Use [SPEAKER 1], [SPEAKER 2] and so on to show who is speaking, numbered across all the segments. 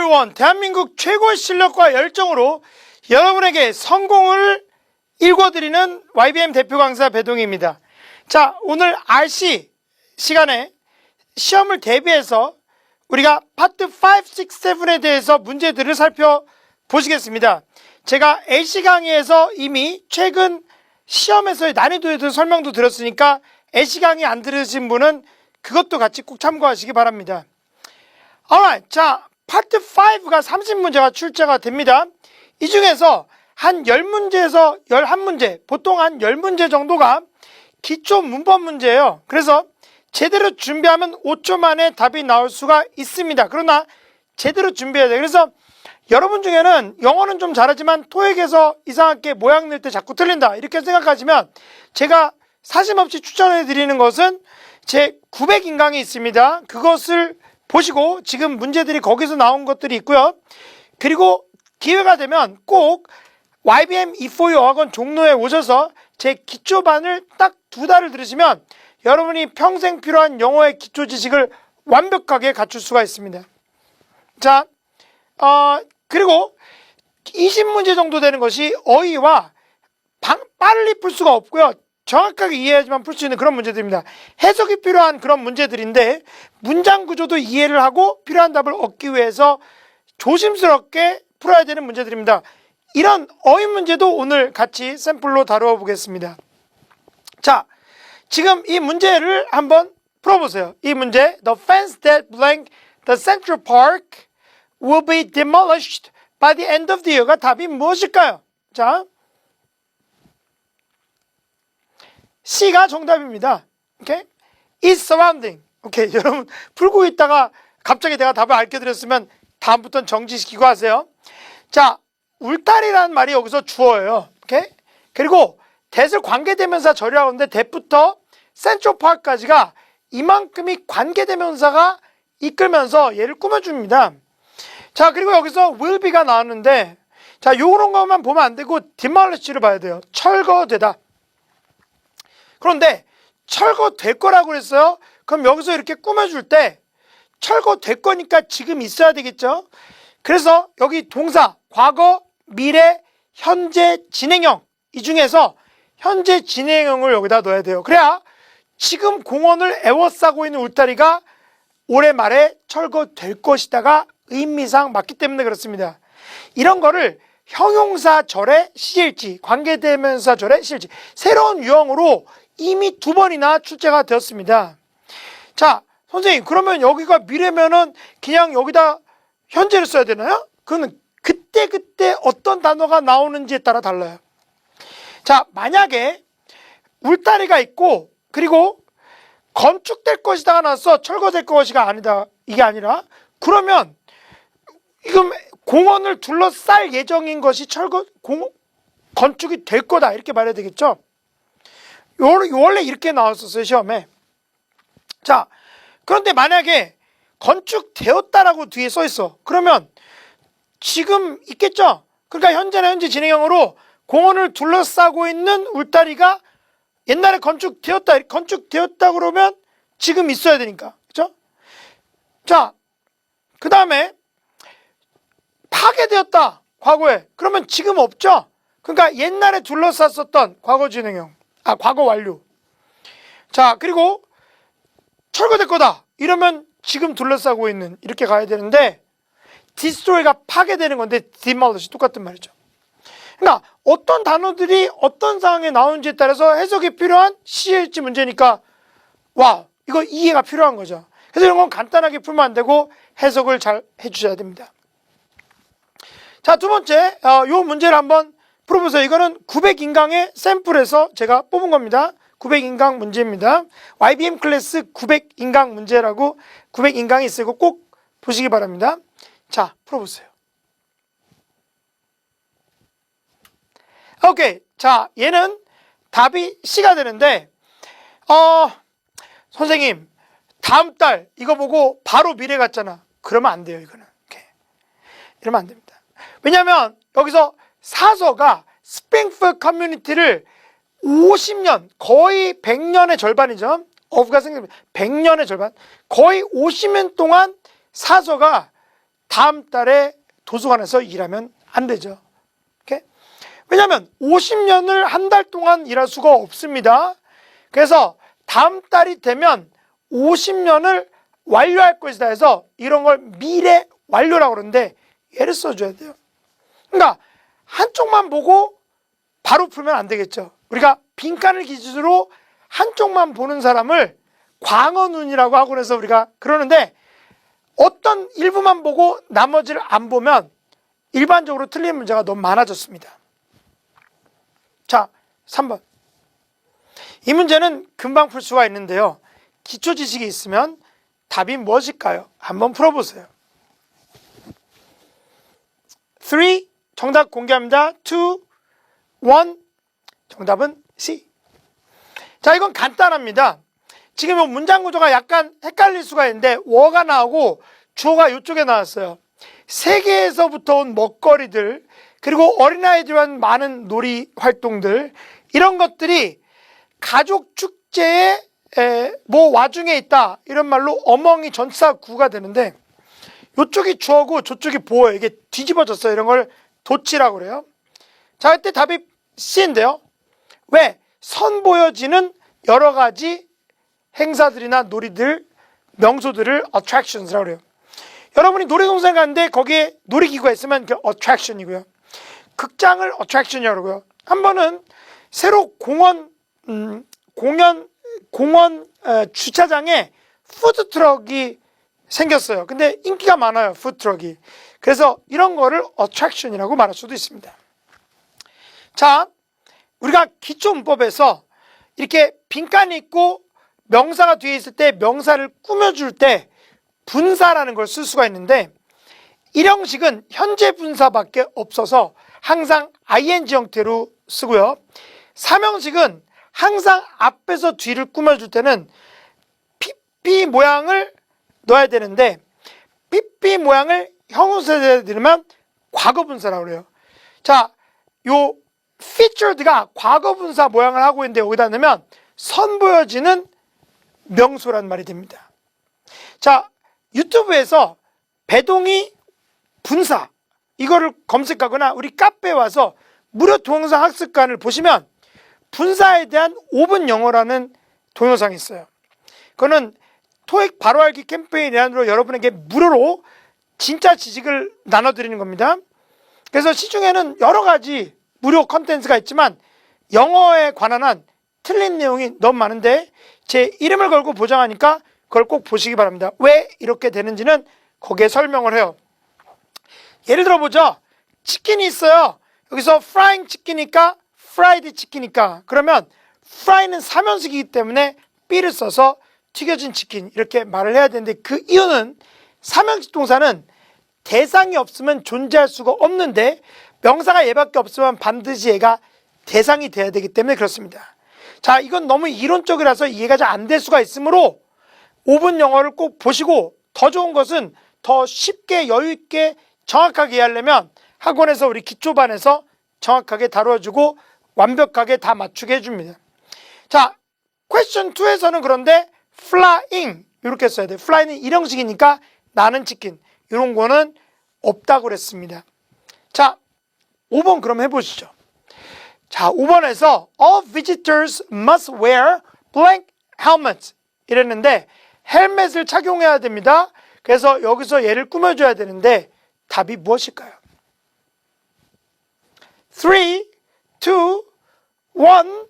[SPEAKER 1] everyone. 대한민국 최고의 실력과 열정으로 여러분에게 성공을 일궈드리는 YBM 대표 강사 배동희입니다. 자, 오늘 RC 시간에 시험을 대비해서 우리가 파트 5, 6, 7에 대해서 문제들을 살펴보시겠습니다. 제가 LC 강의에서 이미 최근 시험에서의 난이도에 대해서 설명도 드렸으니까 LC 강의 안 들으신 분은 그것도 같이 꼭 참고하시기 바랍니다. Alright, 자, 파트 5가 30문제가 출제가 됩니다. 이 중에서 한 10문제에서 11문제, 보통 한 10문제 정도가 기초 문법 문제예요. 그래서 제대로 준비하면 5초 만에 답이 나올 수가 있습니다. 그러나 제대로 준비해야 돼요. 그래서 여러분 중에는 영어는 좀 잘하지만 토익에서 이상하게 모양 낼 때 자꾸 틀린다 이렇게 생각하시면 제가 사심없이 추천해 드리는 것은 제 900인강이 있습니다. 그것을 보시고 지금 문제들이 거기서 나온 것들이 있고요. 그리고 기회가 되면 꼭 YBM E4U 어학원 종로에 오셔서 제 기초반을 딱 2달을 들으시면 여러분이 평생 필요한 영어의 기초 지식을 완벽하게 갖출 수가 있습니다. 자, 그리고 20문제 정도 되는 것이 어휘와 빨리 풀 수가 없고요. 정확하게 이해해야지만 풀 수 있는 그런 문제들입니다. 해석이 필요한 그런 문제들인데 문장 구조도 이해를 하고 필요한 답을 얻기 위해서 조심스럽게 풀어야 되는 문제들입니다. 이런 어휘 문제도 오늘 같이 샘플로 다루어 보겠습니다. 자, 지금 이 문제를 한번 풀어보세요. 이 문제, The fence that blank the Central Park will be demolished by the end of the year가 답이 무엇일까요? 자, C가 정답입니다. 오케이? Is surrounding. 오케이, 여러분 풀고 있다가 갑자기 내가 답을 알려드렸으면 다음부터는 정지시키고 하세요. 자, 울타리라는 말이 여기서 주어예요. 오케이? 그리고 that을 관계대명사 절이라고 하는데 that부터 센트럴파크까지가 이만큼이 관계대명사가 이끌면서 얘를 꾸며줍니다. 자, 그리고 여기서 will be가 나왔는데 자, 요런 것만 보면 안 되고 demolish를 봐야 돼요. 철거되다. 그런데 철거될 거라고 그랬어요. 그럼 여기서 이렇게 꾸며줄 때 철거될 거니까 지금 있어야 되겠죠. 그래서 여기 동사, 과거, 미래, 현재, 진행형 이 중에서 현재 진행형을 여기다 넣어야 돼요. 그래야 지금 공원을 에워싸고 있는 울타리가 올해 말에 철거될 것이다가 의미상 맞기 때문에 그렇습니다. 이런 거를 형용사절의 시일지, 관계대명사절의 시일지 새로운 유형으로 이미 2번이나 출제가 되었습니다. 자, 선생님 그러면 여기가 미래면은 그냥 여기다 현재를 써야 되나요? 그건 그때 어떤 단어가 나오는지에 따라 달라요. 자, 만약에 울타리가 있고 그리고 건축될 것이다가 나서 철거될 것이가 아니다 이게 아니라 그러면 지금 공원을 둘러쌀 예정인 것이 건축이 될 거다 이렇게 말해야 되겠죠. 원래 이렇게 나왔었어요 시험에. 자, 그런데 만약에 건축되었다라고 뒤에 써 있어. 그러면 지금 있겠죠. 그러니까 현재나 현재 진행형으로 공원을 둘러싸고 있는 울타리가 옛날에 건축되었다 그러면 지금 있어야 되니까. 그렇죠? 자, 그 다음에 파괴되었다 과거에. 그러면 지금 없죠. 그러니까 옛날에 둘러쌌었던 과거 진행형. 과거 완료. 자, 그리고 철거될 거다 이러면 지금 둘러싸고 있는 이렇게 가야 되는데 destroy가 파괴되는 건데 demolish 똑같은 말이죠. 그러니까 어떤 단어들이 어떤 상황에 나오는지에 따라서 해석이 필요한 시일지 문제니까 와 이거 이해가 필요한 거죠. 그래서 이런 건 간단하게 풀면 안 되고 해석을 잘 해주셔야 됩니다. 자, 두 번째 요 문제를 한번 풀어보세요. 이거는 900인강의 샘플에서 제가 뽑은 겁니다. 900인강 문제입니다. YBM 클래스 900인강 문제라고 900인강이 있으고 꼭 보시기 바랍니다. 자, 풀어보세요. 오케이. 자, 얘는 답이 C가 되는데 선생님 다음 달 이거 보고 바로 미래 갔잖아. 그러면 안 돼요. 이거는. 오케이. 이러면 안 됩니다. 왜냐하면 여기서 사서가 스프링필드 커뮤니티를 50년, 거의 100년의 절반이죠. of가 생깁니다. 100년의 절반. 거의 50년 동안 사서가 다음 달에 도서관에서 일하면 안 되죠. 오케이? 왜냐하면 50년을 한 달 동안 일할 수가 없습니다. 그래서 다음 달이 되면 50년을 완료할 것이다 해서 이런 걸 미래 완료라고 그러는데 얘를 써줘야 돼요. 그러니까 한쪽만 보고 바로 풀면 안 되겠죠. 우리가 빈칸을 기준으로 한쪽만 보는 사람을 광어눈이라고 하고 그래서 우리가 그러는데 어떤 일부만 보고 나머지를 안 보면 일반적으로 틀린 문제가 너무 많아졌습니다. 자, 3번. 이 문제는 금방 풀 수가 있는데요. 기초 지식이 있으면 답이 무엇일까요? 한번 풀어보세요. 3, 정답 공개합니다. 2, 1, 정답은 C. 자, 이건 간단합니다. 지금 문장 구조가 약간 헷갈릴 수가 있는데 워가 나오고 주어가 이쪽에 나왔어요. 세계에서부터 온 먹거리들 그리고 어린아이들과 많은 놀이 활동들 이런 것들이 가족 축제의 뭐 와중에 있다 이런 말로 어멍이 전치사 구가 되는데 이쪽이 주어고 저쪽이 보어요. 이게 뒤집어졌어요. 이런 걸 도치라고 그래요. 자, 이때 답이 C인데요. 왜? 선보여지는 여러 가지 행사들이나 놀이들, 명소들을 attractions라고 그래요. 여러분이 놀이동산 가는데 거기에 놀이기구가 있으면 그게 attraction이고요. 극장을 attraction이라고 그러고요. 한 번은 새로 공원 주차장에 푸드트럭이 생겼어요. 근데 인기가 많아요. 푸드트럭이. 그래서 이런 거를 attraction이라고 말할 수도 있습니다. 자, 우리가 기초문법에서 이렇게 빈칸이 있고 명사가 뒤에 있을 때 명사를 꾸며줄 때 분사라는 걸 쓸 수가 있는데 이 형식은 현재 분사밖에 없어서 항상 ing 형태로 쓰고요. 3형식은 항상 앞에서 뒤를 꾸며줄 때는 pp 모양을 넣어야 되는데 pp 모양을 형용사에 들으면 과거분사라고 그래요. 자, 요 featured가 과거분사 모양을 하고 있는데 여기다 넣으면 선보여지는 명소란 말이 됩니다. 자, 유튜브에서 배동이 분사 이거를 검색하거나 우리 카페에 와서 무료 동영상 학습관을 보시면 분사에 대한 5분 영어라는 동영상이 있어요. 그거는 토익 바로 알기 캠페인 일환으로 여러분에게 무료로 진짜 지식을 나눠드리는 겁니다. 그래서 시중에는 여러 가지 무료 컨텐츠가 있지만 영어에 관한 한 틀린 내용이 너무 많은데 제 이름을 걸고 보장하니까 그걸 꼭 보시기 바랍니다. 왜 이렇게 되는지는 거기에 설명을 해요. 예를 들어보죠. 치킨이 있어요. 여기서 frying 치킨이니까 fried 치킨이니까 그러면 fry는 3연식이기 때문에 B를 써서 튀겨진 치킨 이렇게 말을 해야 되는데 그 이유는 3형식 동사는 대상이 없으면 존재할 수가 없는데 명사가 얘밖에 없으면 반드시 얘가 대상이 돼야 되기 때문에 그렇습니다. 자, 이건 너무 이론적이라서 이해가 잘 안 될 수가 있으므로 5분 영어를 꼭 보시고 더 좋은 것은 더 쉽게 여유있게 정확하게 이해하려면 학원에서 우리 기초반에서 정확하게 다뤄주고 완벽하게 다 맞추게 해줍니다. 자, question 2에서는 그런데 flying 이렇게 써야 돼요. fly는 일형식이니까 나는 치킨 이런 거는 없다고 그랬습니다. 자, 5번 그럼 해보시죠. 자, 5번에서 all visitors must wear blank helmets 이랬는데 헬멧을 착용해야 됩니다. 그래서 여기서 얘를 꾸며줘야 되는데 답이 무엇일까요? 3, 2, 1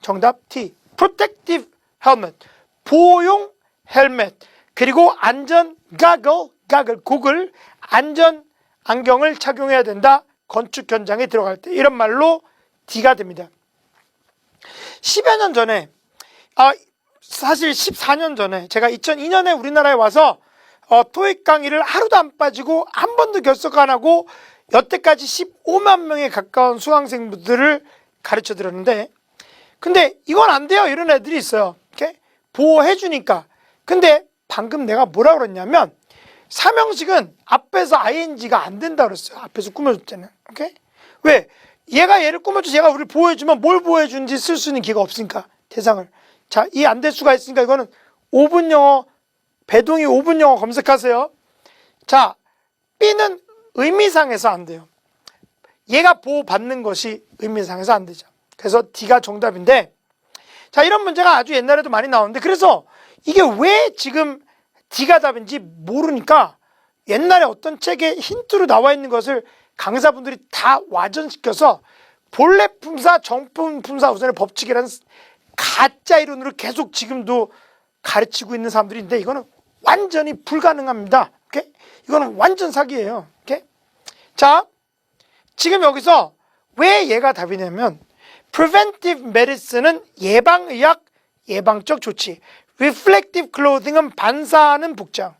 [SPEAKER 1] 정답 T protective helmet 보호용 헬멧 그리고 안전 고글 안전 안경을 착용해야 된다. 건축 현장에 들어갈 때 이런 말로 D가 됩니다. 10여 년 전에 사실 14년 전에 제가 2002년에 우리나라에 와서 토익 강의를 하루도 안 빠지고 한 번도 결석 안 하고 여태까지 15만 명에 가까운 수강생분들을 가르쳐 드렸는데 근데 이건 안 돼요 이런 애들이 있어요. 이렇게 보호해 주니까. 근데 방금 내가 뭐라 그랬냐면 3형식은 앞에서 ing가 안 된다 그랬어요. 앞에서 꾸며줄 때는. 오케이? 왜? 얘가 얘를 꾸며줘서 얘가 우리를 보호해주면 뭘 보호해주는지 쓸 수 있는 기회가 없으니까 대상을. 자, 이해 안 될 수가 있으니까 이거는 5분 영어 배동이 5분 영어 검색하세요. 자, B는 의미상에서 안 돼요. 얘가 보호받는 것이 의미상에서 안 되죠. 그래서 D가 정답인데, 자, 이런 문제가 아주 옛날에도 많이 나오는데, 그래서 이게 왜 지금 D가 답인지 모르니까 옛날에 어떤 책에 힌트로 나와 있는 것을 강사분들이 다 와전시켜서 본래 품사, 정품 품사 우선의 법칙이라는 가짜 이론으로 계속 지금도 가르치고 있는 사람들이 있는데, 이거는 완전히 불가능합니다. 오케이? 이거는 완전 사기예요. 오케이? 자, 지금 여기서 왜 얘가 답이냐면, preventive medicine은 예방의학, 예방적 조치, reflective clothing은 반사하는 복장,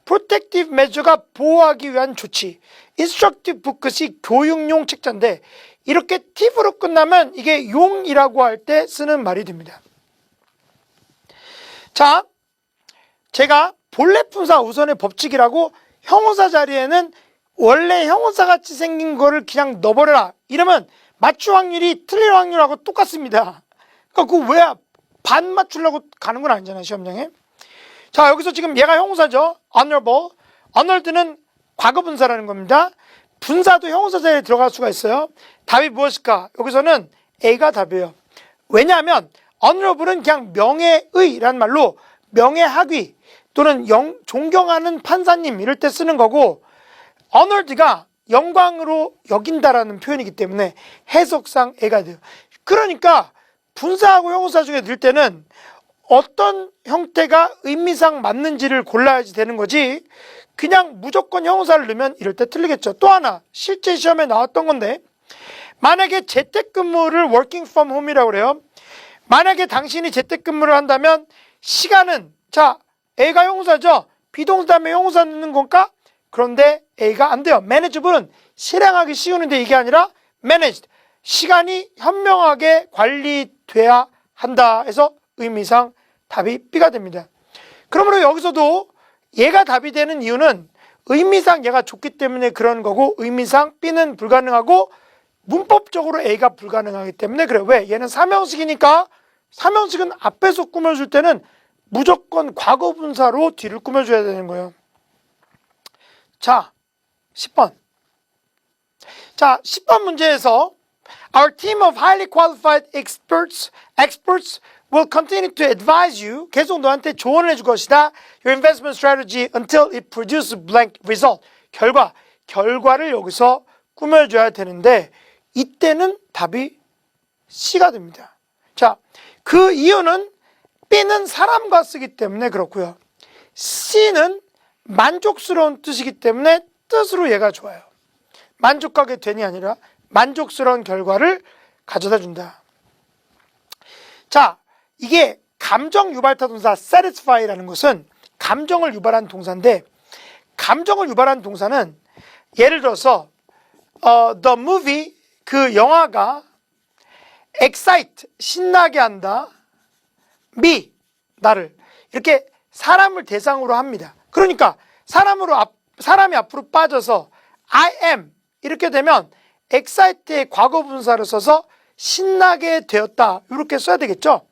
[SPEAKER 1] protective measure가 보호하기 위한 조치, instructive book이 교육용 책자인데, 이렇게 팁으로 끝나면 이게 용이라고 할 때 쓰는 말이 됩니다. 자, 제가 본래 품사 우선의 법칙이라고 형용사 자리에는 원래 형용사 같이 생긴 거를 그냥 넣어버려라 이러면 맞출 확률이 틀릴 확률하고 똑같습니다. 그러니까 그거 왜 반 맞추려고 가는 건 아니잖아요, 시험장에. 자, 여기서 지금 얘가 형용사죠. honorable. honored는 과거 분사라는 겁니다. 분사도 형용사 자리에 들어갈 수가 있어요. 답이 무엇일까? 여기서는 A가 답이에요. 왜냐하면 honorable은 그냥 명예의라는 말로 명예학위 또는 존경하는 판사님 이럴 때 쓰는 거고, honored가 영광으로 여긴다라는 표현이기 때문에 해석상 A가 돼요. 그러니까 분사하고 형용사 중에 넣을 때는 어떤 형태가 의미상 맞는지를 골라야지 되는 거지, 그냥 무조건 형용사를 넣으면 이럴 때 틀리겠죠. 또 하나 실제 시험에 나왔던 건데, 만약에 재택근무를 working from home이라고 그래요. 만약에 당신이 재택근무를 한다면 시간은, 자, A가 형용사죠. 비동사 다음에 형용사 넣는 건가? 그런데 A가 안 돼요. manageable은 실행하기 쉬우는데 이게 아니라 managed, 시간이 현명하게 관리돼야 한다 해서 의미상 답이 B가 됩니다. 그러므로 여기서도 얘가 답이 되는 이유는 의미상 얘가 좋기 때문에 그런 거고, 의미상 B는 불가능하고 문법적으로 A가 불가능하기 때문에 그래요. 왜? 얘는 삼형식이니까 삼형식은 앞에서 꾸며줄 때는 무조건 과거 분사로 뒤를 꾸며줘야 되는 거예요. 자, 10번. 자, 10번 문제에서 Our team of highly qualified experts will continue to advise you. 계속 너한테 조언을 해줄 것이다. Your investment strategy until it produces blank result. 결과를 여기서 꾸며줘야 되는데, 이때는 답이 C가 됩니다. 자, 그 이유는 B는 사람과 쓰기 때문에 그렇고요. C는 만족스러운 뜻이기 때문에 뜻으로 얘가 좋아요. 만족하게 되니 아니라 만족스러운 결과를 가져다 준다. 자, 이게 감정 유발타 동사 satisfy라는 것은 감정을 유발한 동사인데, 감정을 유발한 동사는 예를 들어서 the movie, 그 영화가 excite, 신나게 한다, me, 나를, 이렇게 사람을 대상으로 합니다. 그러니까 사람이 앞으로 빠져서 I am 이렇게 되면 excite의 과거 분사를 써서 신나게 되었다 이렇게 써야 되겠죠.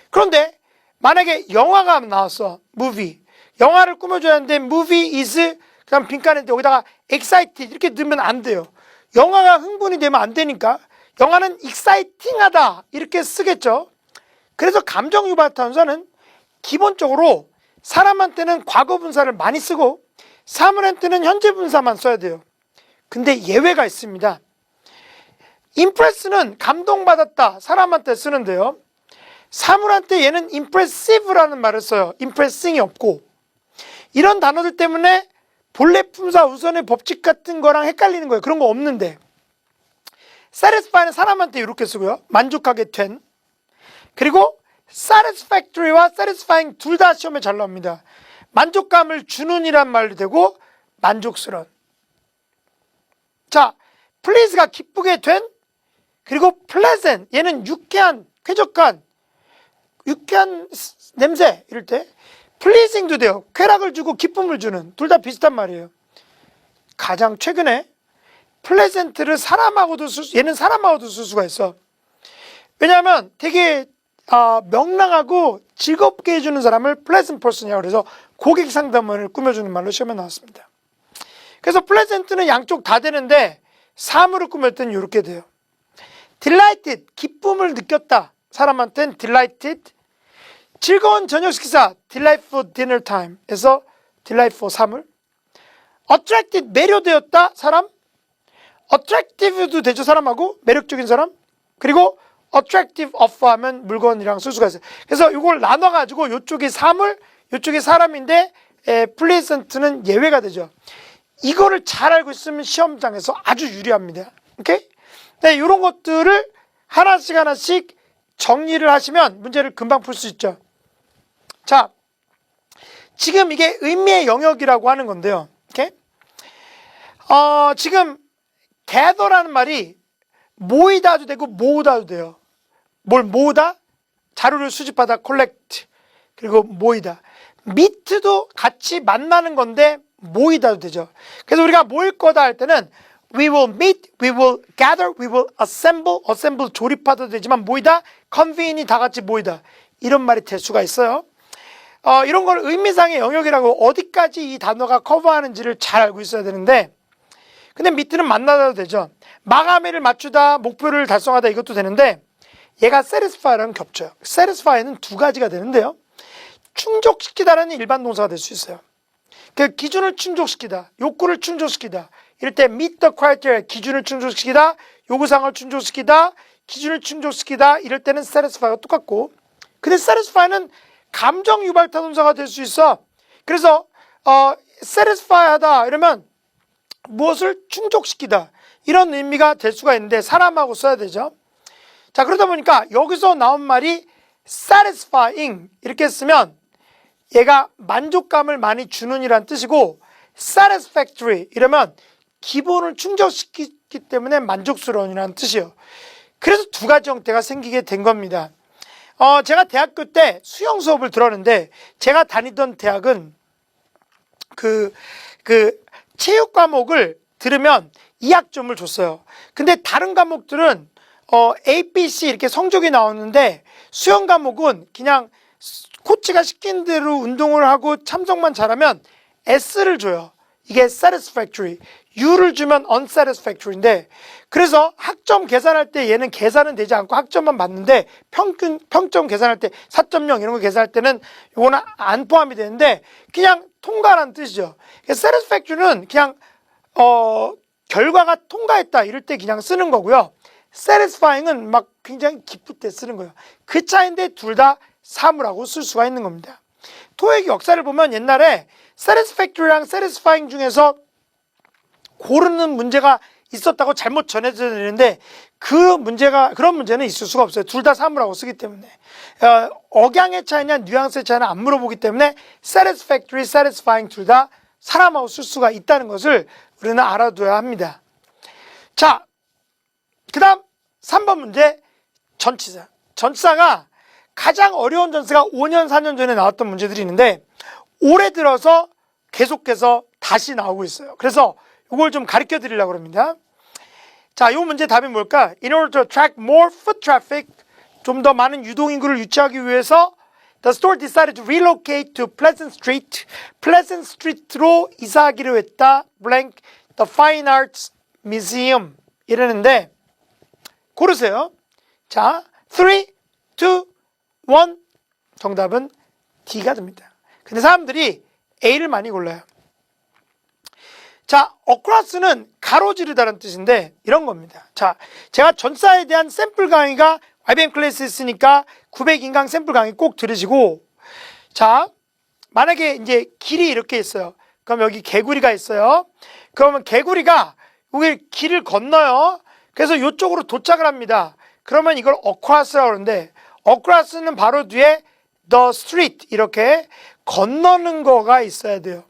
[SPEAKER 1] 그런데 만약에 영화가 나왔어, movie, 영화를 꾸며줘야 하는데 movie is 그냥 빈칸인데 여기다가 excited 이렇게 넣으면 안 돼요. 영화가 흥분이 되면 안 되니까 영화는 exciting하다 이렇게 쓰겠죠. 그래서 감정 유발 탄사는 기본적으로 사람한테는 과거 분사를 많이 쓰고 사물한테는 현재 분사만 써야 돼요. 근데 예외가 있습니다. impress는 감동받았다 사람한테 쓰는데요, 사물한테 얘는 impressive라는 말을 써요. impressing이 없고. 이런 단어들 때문에 본래 품사 우선의 법칙 같은 거랑 헷갈리는 거예요. 그런 거 없는데, satisfy는 사람한테 이렇게 쓰고요, 만족하게 된. 그리고 satisfactory와 satisfying 둘 다 시험에 잘 나옵니다. 만족감을 주는 이란 말이 되고 만족스러운. 자, please가 기쁘게 된, 그리고 pleasant 얘는 유쾌한, 쾌적한, 유쾌한 냄새 이럴 때 pleasing도 돼요. 쾌락을 주고 기쁨을 주는, 둘 다 비슷한 말이에요. 가장 최근에 pleasant를 사람하고도 얘는 사람하고도 쓸 수가 있어. 왜냐하면 되게 명랑하고 즐겁게 해주는 사람을 pleasant person이라고 그래서 고객 상담을 꾸며주는 말로 시험에 나왔습니다. 그래서 pleasant는 양쪽 다 되는데 사물을 꾸밀 때는 이렇게 돼요. delighted, 기쁨을 느꼈다. 사람한테는 delighted. 즐거운 저녁 식사, delightful dinner time. 에서 delightful 사물. attracted, 매료되었다. 사람. attractive도 되죠. 사람하고. 매력적인 사람. 그리고 attractive offer 하면 물건이랑 쓸 수가 있어요. 그래서 이걸 나눠가지고 이쪽이 사물, 이쪽이 사람인데 pleasant는 예외가 되죠. 이거를 잘 알고 있으면 시험장에서 아주 유리합니다. 오케이? 네, 이런 것들을 하나씩 정리를 하시면 문제를 금방 풀 수 있죠. 자, 지금 이게 의미의 영역이라고 하는 건데요. 오케이? 지금 gather라는 말이 모이다도 되고 모으다도 돼요. 뭘 모으다? 자료를 수집하다, collect. 그리고 모이다. meet도 같이 만나는 건데 모이다도 되죠. 그래서 우리가 모일 거다 할 때는 we will meet, we will gather, we will assemble, assemble 조립하도 되지만 모이다, convene이 다 같이 모이다. 이런 말이 될 수가 있어요. 이런 걸 의미상의 영역이라고 어디까지 이 단어가 커버하는지를 잘 알고 있어야 되는데 근데 meet는 만나다도 되죠. 마감일을 맞추다, 목표를 달성하다 이것도 되는데 얘가 satisfy랑 겹쳐요. satisfy는 두 가지가 되는데요. 충족시키다라는 일반 동사가 될 수 있어요. 그 기준을 충족시키다, 욕구를 충족시키다. 이럴 때 meet the criteria, 기준을 충족시키다, 요구사항을 충족시키다, 기준을 충족시키다. 이럴 때는 satisfy가 똑같고 근데 satisfy는 감정 유발타 동사가 될 수 있어. 그래서 satisfy 하다 이러면 무엇을 충족시키다 이런 의미가 될 수가 있는데 사람하고 써야 되죠. 자, 그러다 보니까 여기서 나온 말이 satisfying 이렇게 쓰면 얘가 만족감을 많이 주는 이란 뜻이고 satisfactory 이러면 기본을 충족시키기 때문에 만족스러운 이라는 뜻이에요. 그래서 두 가지 형태가 생기게 된 겁니다. 제가 대학교 때 수영 수업을 들었는데 제가 다니던 대학은 그 체육 과목을 들으면 2학점을 줬어요. 근데 다른 과목들은 A, B, C 이렇게 성적이 나오는데 수영 과목은 그냥 코치가 시킨 대로 운동을 하고 참석만 잘하면 S를 줘요. 이게 satisfactory. U를 주면 unsatisfactory인데 그래서 학점 계산할 때 얘는 계산은 되지 않고 학점만 받는데 평점 계산할 때 4.0 이런 거 계산할 때는 요거는 안 포함이 되는데 그냥 통과라는 뜻이죠. satisfactory는 그냥 결과가 통과했다 이럴 때 그냥 쓰는 거고요. satisfying은 막 굉장히 기쁠 때 쓰는 거예요. 그 차이인데 둘 다 사물하고 쓸 수가 있는 겁니다. 토익 역사를 보면 옛날에 satisfactory랑 satisfying 중에서 고르는 문제가 있었다고 잘못 전해지는데 그런 문제는 있을 수가 없어요. 둘 다 사물하고 쓰기 때문에 억양의 차이냐 뉘앙스의 차이냐 안 물어보기 때문에 satisfactory, satisfying 둘 다 사람하고 쓸 수가 있다는 것을 우리는 알아둬야 합니다. 자, 그 다음 3번 문제 전치사. 전치사가 가장 어려운 전치사가 5년, 4년 전에 나왔던 문제들이 있는데 올해 들어서 계속해서 다시 나오고 있어요. 그래서 이걸 좀 가르쳐 드리려고 합니다. 자, 이 문제 답이 뭘까? In order to attract more foot traffic, 좀 더 많은 유동인구를 유치하기 위해서 The store decided to relocate to Pleasant Street. Pleasant Street로 이사하기로 했다. Blank, the Fine Arts Museum. 이러는데 고르세요. 자, 3, 2, 1. 정답은 D가 됩니다. 근데 사람들이 A를 많이 골라요. 자, across는 가로지르다는 뜻인데 이런 겁니다. 자, 제가 전사에 대한 샘플 강의가 IBM 클래스에 있으니까 900인강 샘플 강의 꼭 들으시고 자, 만약에 이제 길이 이렇게 있어요. 그럼 여기 개구리가 있어요. 그러면 개구리가 여기 길을 건너요. 그래서 이쪽으로 도착을 합니다. 그러면 이걸 across라고 하는데 across는 바로 뒤에 the street 이렇게 건너는 거가 있어야 돼요.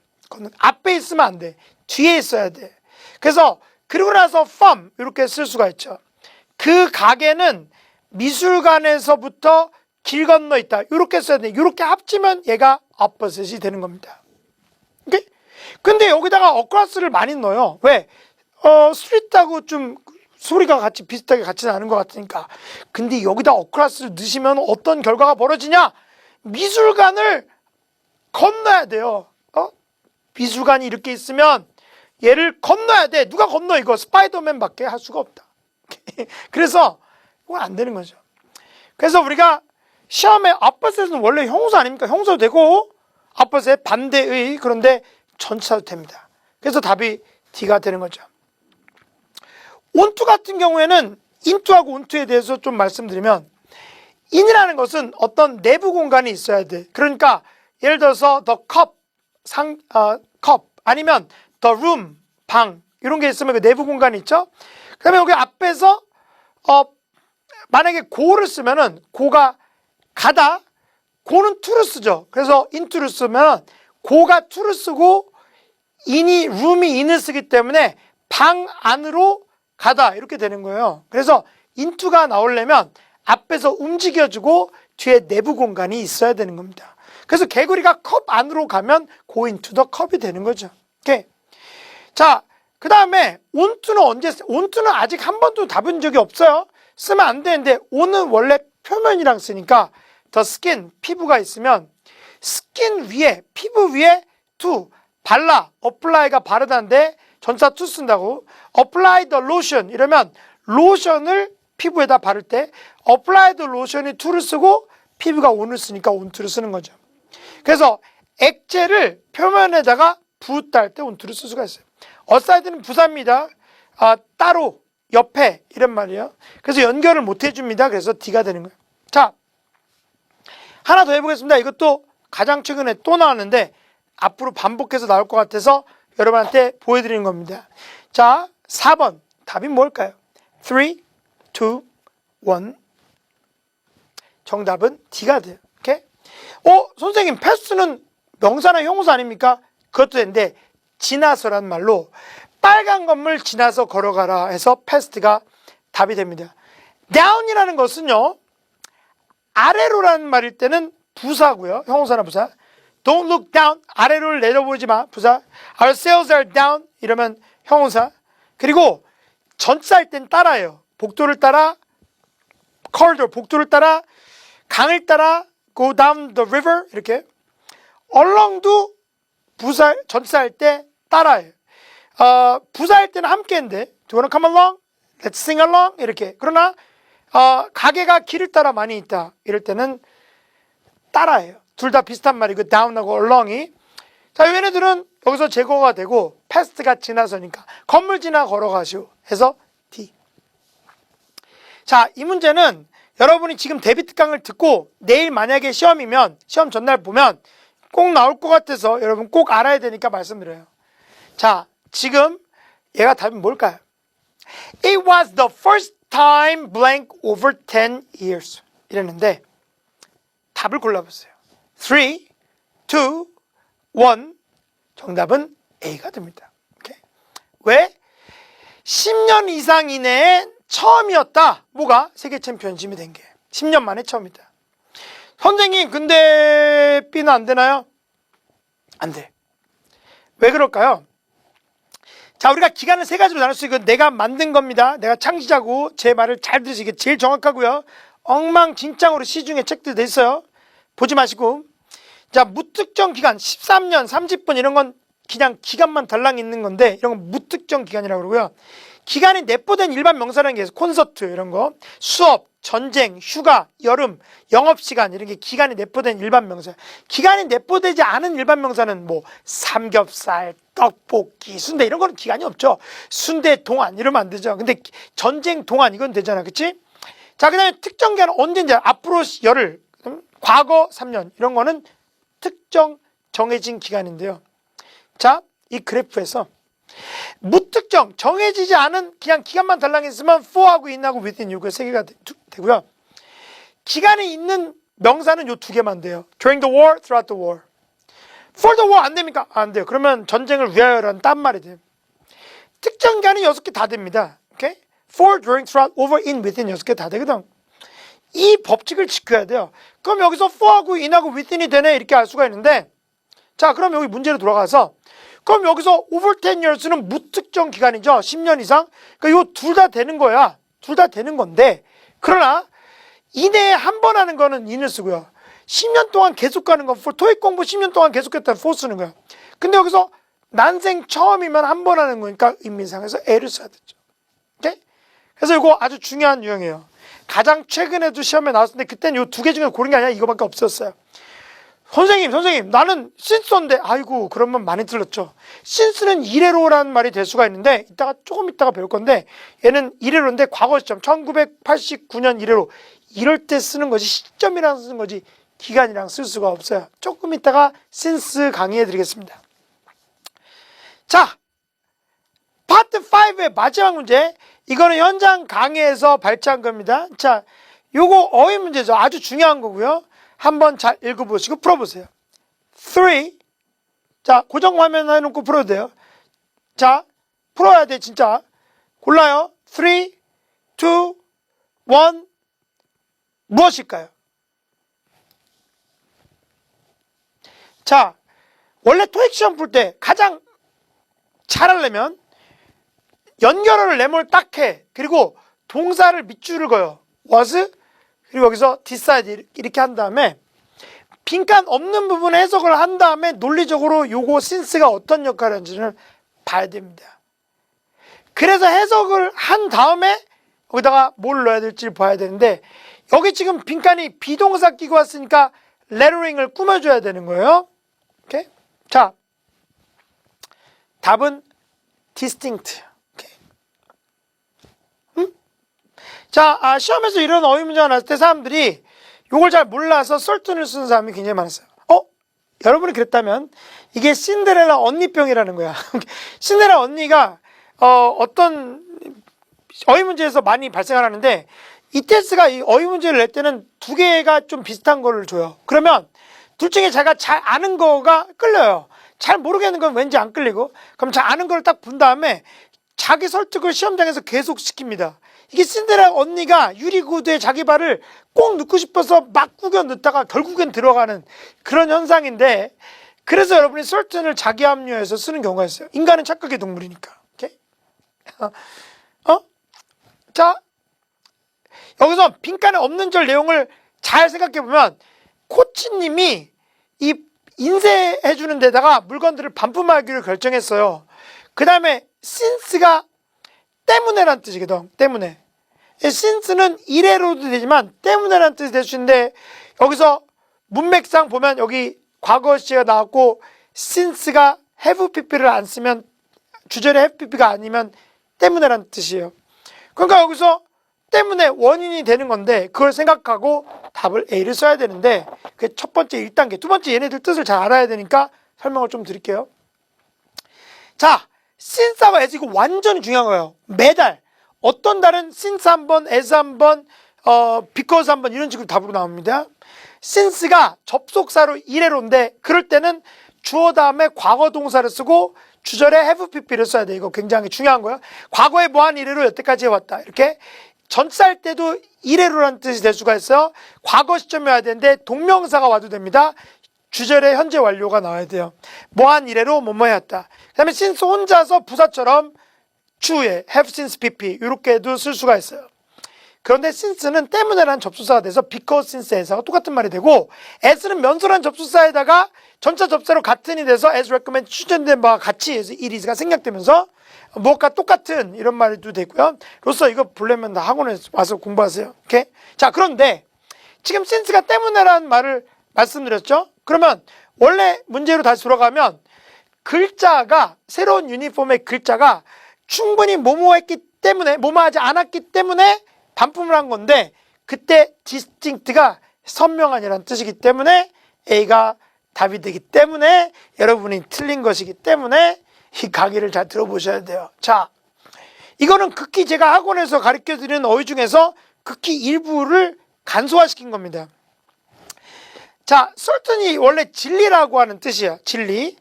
[SPEAKER 1] 앞에 있으면 안 돼. 뒤에 있어야 돼. 그래서 그러고 나서 from 이렇게 쓸 수가 있죠. 그 가게는 미술관에서부터 길 건너 있다. 이렇게 써야 돼. 이렇게 합치면 얘가 opposite이 되는 겁니다. 오케이? 근데 여기다가 across를 많이 넣어요. 왜? street하고 좀 소리가 같이 비슷하게 같이 나는 것 같으니까. 근데 여기다 across를 넣으시면 어떤 결과가 벌어지냐? 미술관을 건너야 돼요. 미술관이 이렇게 있으면 얘를 건너야 돼. 누가 건너 이거? 스파이더맨밖에 할 수가 없다. 그래서 이건 안 되는 거죠. 그래서 우리가 시험에 opposite는 원래 형용사 아닙니까? 형용사도 되고 opposite 반대의 그런데 전치사도 됩니다. 그래서 답이 D가 되는 거죠. onto 같은 경우에는 into하고 onto에 대해서 좀 말씀드리면 in이라는 것은 어떤 내부 공간이 있어야 돼. 그러니까 예를 들어서 the cup, cup 아니면 the room, 방 이런 게 있으면 그 내부 공간이 있죠. 그 다음에 여기 앞에서 만약에 go를 쓰면은 go가 가다, go는 to를 쓰죠. 그래서 into를 쓰면 go가 to를 쓰고 in이 room이 in을 쓰기 때문에 방 안으로 가다 이렇게 되는 거예요. 그래서 into가 나오려면 앞에서 움직여주고 뒤에 내부 공간이 있어야 되는 겁니다. 그래서 개구리가 컵 안으로 가면 go into the cup이 되는 거죠. 오케이. 자, 그 다음에 onto는 onto는 아직 한 번도 답은 적이 없어요. 쓰면 안 되는데 on은 원래 표면이랑 쓰니까 the skin, 피부가 있으면 skin 위에, 피부 위에 to, 발라, apply가 바르다는데 전사 to 쓴다고. apply the lotion 이러면 로션을 피부에다 바를 때 apply the lotion이 to를 쓰고 피부가 on을 쓰니까 onto를 쓰는 거죠. 그래서 액체를 표면에다가 붓다 할 때 onto를 쓸 수가 있어요. 어사이드는 부사입니다. 따로, 옆에 이런 말이에요. 그래서 연결을 못 해줍니다. 그래서 D가 되는 거예요. 자, 하나 더 해보겠습니다. 이것도 가장 최근에 또 나왔는데 앞으로 반복해서 나올 것 같아서 여러분한테 보여드리는 겁니다. 자, 4번 답이 뭘까요? 3, 2, 1 정답은 D가 돼요. 오케이? 선생님 패스는 명사나 형용사 아닙니까? 그것도 되는데 지나서란 말로 빨간 건물 지나서 걸어가라 해서 패스트가 답이 됩니다. down이라는 것은요 아래로라는 말일 때는 부사고요. 형용사나 부사. Don't look down. 아래로 내려보지 마. 부사. Our sales are down. 이러면 형용사. 그리고 전치사일 땐 따라요. 복도를 따라, corridor, 복도를 따라, 강을 따라, go down the river. 이렇게. along도 부사, 전치사일 때 따라요. 부사일 때는 함께인데, do you wanna come along? Let's sing along. 이렇게. 그러나, 가게가 길을 따라 많이 있다. 이럴 때는 따라예요. 둘 다 비슷한 말이고 down하고 along이. 자, 얘네들은 여기서 제거가 되고 past가 지나서니까 건물 지나 걸어가시오 해서 D. 자, 이 문제는 여러분이 지금 데뷔 특강을 듣고 내일 만약에 시험이면 시험 전날 보면 꼭 나올 것 같아서 여러분 꼭 알아야 되니까 말씀드려요. 자, 지금 얘가 답이 뭘까요? It was the first time blank over 10 years 이랬는데 답을 골라보세요. 3, 2, 1 정답은 A가 됩니다. 오케이. 왜? 10년 이상 이내에 처음이었다. 뭐가? 세계 챔피언십이 된 게 10년 만에 처음이다. 선생님 근데 B는 안 되나요? 안 돼. 왜 그럴까요? 자, 우리가 기간을 세 가지로 나눌 수 있고 내가 만든 겁니다. 내가 창시자고 제 말을 잘 들으시게 제일 정확하고요. 엉망진창으로 시중에 책들 돼 있어요. 보지 마시고. 자, 무특정 기간 13년 30분 이런 건 그냥 기간만 달랑 있는 건데 이런 건 무특정 기간이라고 그러고요. 기간이 내포된 일반 명사라는 게 있어요. 콘서트 이런 거, 수업, 전쟁, 휴가, 여름, 영업시간 이런 게 기간이 내포된 일반 명사. 기간이 내포되지 않은 일반 명사는 뭐 삼겹살, 떡볶이, 순대 이런 거는 기간이 없죠. 순대, 동안 이러면 안 되죠. 근데 전쟁, 동안 이건 되잖아. 그치? 자, 그 다음에 특정 기간은 언제인지 앞으로 열흘, 과거 3년 이런 거는 특정 정해진 기간인데요. 자, 이 그래프에서 무특정 정해지지 않은 그냥 기간만 달랑 있으면 for하고 in하고 within 이거 세 개가 되고요. 기간이 있는 명사는 요 두 개만 돼요. during the war, throughout the war. for the war 안 됩니까? 안 돼요. 그러면 전쟁을 위하여라는 딴 말이 돼요. 특정 기간이 6개 다 됩니다. 오케이? for, during, throughout, over, in, within 6개 다 되거든. 이 법칙을 지켜야 돼요. 그럼 여기서 for하고 in하고 within이 되네 이렇게 알 수가 있는데 자, 그럼 여기 문제로 돌아가서 그럼 여기서 over 10 years는 무특정 기간이죠. 10년 이상. 그러니까 요 둘 다 되는 거야. 둘 다 되는 건데 그러나 이내에 한 번 하는 거는 in을 쓰고요. 10년 동안 계속 가는 건 for, 토익 공부 10년 동안 계속했다는 for 쓰는 거야. 근데 여기서 난생 처음이면 한 번 하는 거니까 의미상에서 A를 써야 되죠. 오케이? 그래서 이거 아주 중요한 유형이에요. 가장 최근에도 시험에 나왔는데 그때는 요 두 개 중에 고른 게 아니라 이거밖에 없었어요. 선생님, 나는 신스인데, 아이고, 그러면 많이 틀렸죠. 신스는 이래로라는 말이 될 수가 있는데, 조금 이따가 배울 건데, 얘는 이래로인데, 과거 시점, 1989년 이래로, 이럴 때 쓰는 거지, 시점이랑 쓰는 거지, 기간이랑 쓸 수가 없어요. 조금 이따가 신스 강의해 드리겠습니다. 자, 파트 5의 마지막 문제, 이거는 현장 강의에서 발췌한 겁니다. 자, 요거 어휘 문제죠. 아주 중요한 거고요. 한번 잘 읽어보시고 풀어보세요. 3. 자, 고정 화면 해놓고 풀어도 돼요. 자, 풀어야 돼, 진짜. 골라요. 3, 2, 1. 무엇일까요? 자, 원래 토익 시험 풀 때 가장 잘하려면 연결어를 네모를 딱 해. 그리고 동사를 밑줄을 그어요. was, 그리고 여기서 decide 이렇게 한 다음에 빈칸 없는 부분에 해석을 한 다음에 논리적으로 요거 since가 어떤 역할을 하는지를 봐야 됩니다. 그래서 해석을 한 다음에 거기다가 뭘 넣어야 될지 봐야 되는데 여기 지금 빈칸이 비동사 끼고 왔으니까 lettering을 꾸며줘야 되는 거예요. 오케이? 자, 답은 distinct. 자, 시험에서 이런 어휘 문제가 나왔을 때 사람들이 이걸 잘 몰라서 썰tun을 쓰는 사람이 굉장히 많았어요. 여러분이 그랬다면 이게 신데렐라 언니병이라는 거야. 신데렐라 언니가 어떤 어휘 문제에서 많이 발생을 하는데 이테스가 이 어휘 문제를 낼 때는 두 개가 좀 비슷한 거를 줘요. 그러면 둘 중에 자기가 잘 아는 거가 끌려요. 잘 모르겠는 건 왠지 안 끌리고 그럼 잘 아는 걸 딱 본 다음에 자기 설득을 시험장에서 계속 시킵니다. 이게 신데렐라 언니가 유리구두에 자기 발을 꼭 넣고 싶어서 막 구겨 넣다가 결국엔 들어가는 그런 현상인데 그래서 여러분이 설득을 자기 합리화해서 쓰는 경우가 있어요. 인간은 착각의 동물이니까. 오케이? 자, 여기서 빈칸에 없는 절 내용을 잘 생각해 보면 코치님이 이 인쇄해주는 데다가 물건들을 반품하기로 결정했어요. 그 다음에 since가 때문에란 뜻이거든. 때문에. since는 이래로도 되지만 때문에란 뜻이 될 수 있는데 여기서 문맥상 보면 여기 과거 시가 나왔고 since가 have pp를 안 쓰면 주절에 have pp가 아니면 때문에란 뜻이에요. 그러니까 여기서 때문에 원인이 되는 건데 그걸 생각하고 답을 A를 써야 되는데 그게 첫 번째 1단계. 두 번째 얘네들 뜻을 잘 알아야 되니까 설명을 좀 드릴게요. 자, since하고 as 이거 완전히 중요한 거예요. 매달 어떤 달은 since 한 번, as 한 번, because 한 번 이런 식으로 답으로 나옵니다. since가 접속사로 이래로인데 그럴 때는 주어 다음에 과거 동사를 쓰고 주절에 have pp를 써야 돼. 이거 굉장히 중요한 거예요. 과거에 뭐한 이래로 여태까지 해왔다. 이렇게 전치할 때도 이래로라는 뜻이 될 수가 있어요. 과거 시점이어야 되는데 동명사가 와도 됩니다. 주절에 현재 완료가 나와야 돼요. 뭐한 이래로 뭐뭐 해왔다. 그 다음에 since 혼자서 부사처럼 추후에 have since pp 이렇게도 쓸 수가 있어요. 그런데 since는 때문에라는 접수사가 돼서 because since에서 똑같은 말이 되고 as는 면소라는 접수사에다가 전차 접사로 같은이 돼서 as recommend 추천된 바와 같이 해서 it is가 생략되면서 무엇과 똑같은 이런 말도 되고요. 로서 이거 보려면 다 학원에 와서 공부하세요. 오케이? 자, 그런데 지금 since가 때문에라는 말을 말씀드렸죠? 그러면 원래 문제로 다시 돌아가면 글자가 새로운 유니폼의 글자가 충분히 뭐뭐 했기 때문에 뭐뭐 하지 않았기 때문에 반품을 한 건데 그때 distinct가 선명한이라는 뜻이기 때문에 A가 답이 되기 때문에 여러분이 틀린 것이기 때문에 이 강의를 잘 들어보셔야 돼요. 자, 이거는 극히 제가 학원에서 가르쳐드리는 어휘 중에서 극히 일부를 간소화시킨 겁니다. 자, certain이 원래 진리라고 하는 뜻이에요. 진리.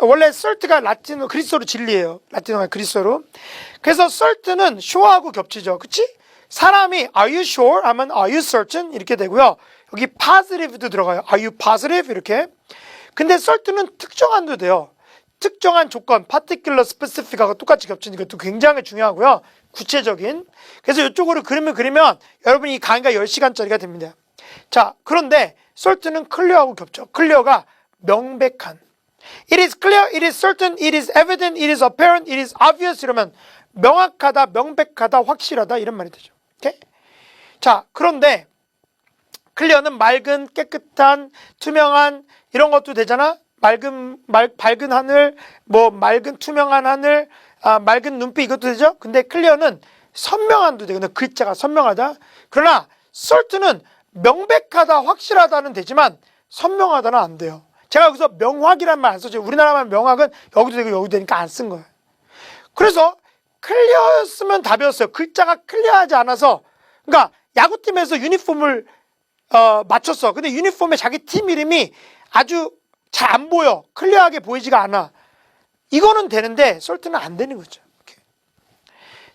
[SPEAKER 1] 원래 cert가 라틴어, 그리스어로 진리예요. 라틴어가 그리스어로. 그래서 certain은 sure하고 겹치죠. 그치? 사람이 are you sure? 하면 are you certain? 이렇게 되고요. 여기 positive도 들어가요. are you positive? 이렇게. 근데 certain은 특정한도 돼요. 특정한 조건, particular, specific하고 똑같이 겹치는 것도 굉장히 중요하고요. 구체적인. 그래서 이쪽으로 그림을 그리면 여러분이 이 강의가 10시간짜리가 됩니다. 자, 그런데 certain은 clear하고 겹쳐. clear가 명백한. It is clear, it is certain, it is evident, it is apparent, it is obvious 이러면 명확하다, 명백하다, 확실하다 이런 말이 되죠. 오케이? 자, 그런데 클리어는 맑은, 깨끗한, 투명한 이런 것도 되잖아. 밝은 하늘, 뭐 맑은 투명한 하늘, 맑은 눈빛 이것도 되죠. 근데 클리어는 선명한도 되거든. 글자가 선명하다. 그러나 certain은 명백하다, 확실하다는 되지만 선명하다는 안 돼요. 제가 여기서 명확이란 말 안 썼죠. 우리나라만 명확은 여기도 되고 여기도 되니까 안 쓴 거예요. 그래서 클리어였으면 답이었어요. 글자가 클리어하지 않아서. 그러니까 야구팀에서 유니폼을 맞췄어. 근데 유니폼에 자기 팀 이름이 아주 잘 안 보여. 클리어하게 보이지가 않아. 이거는 되는데 certain은 안 되는 거죠. 이렇게.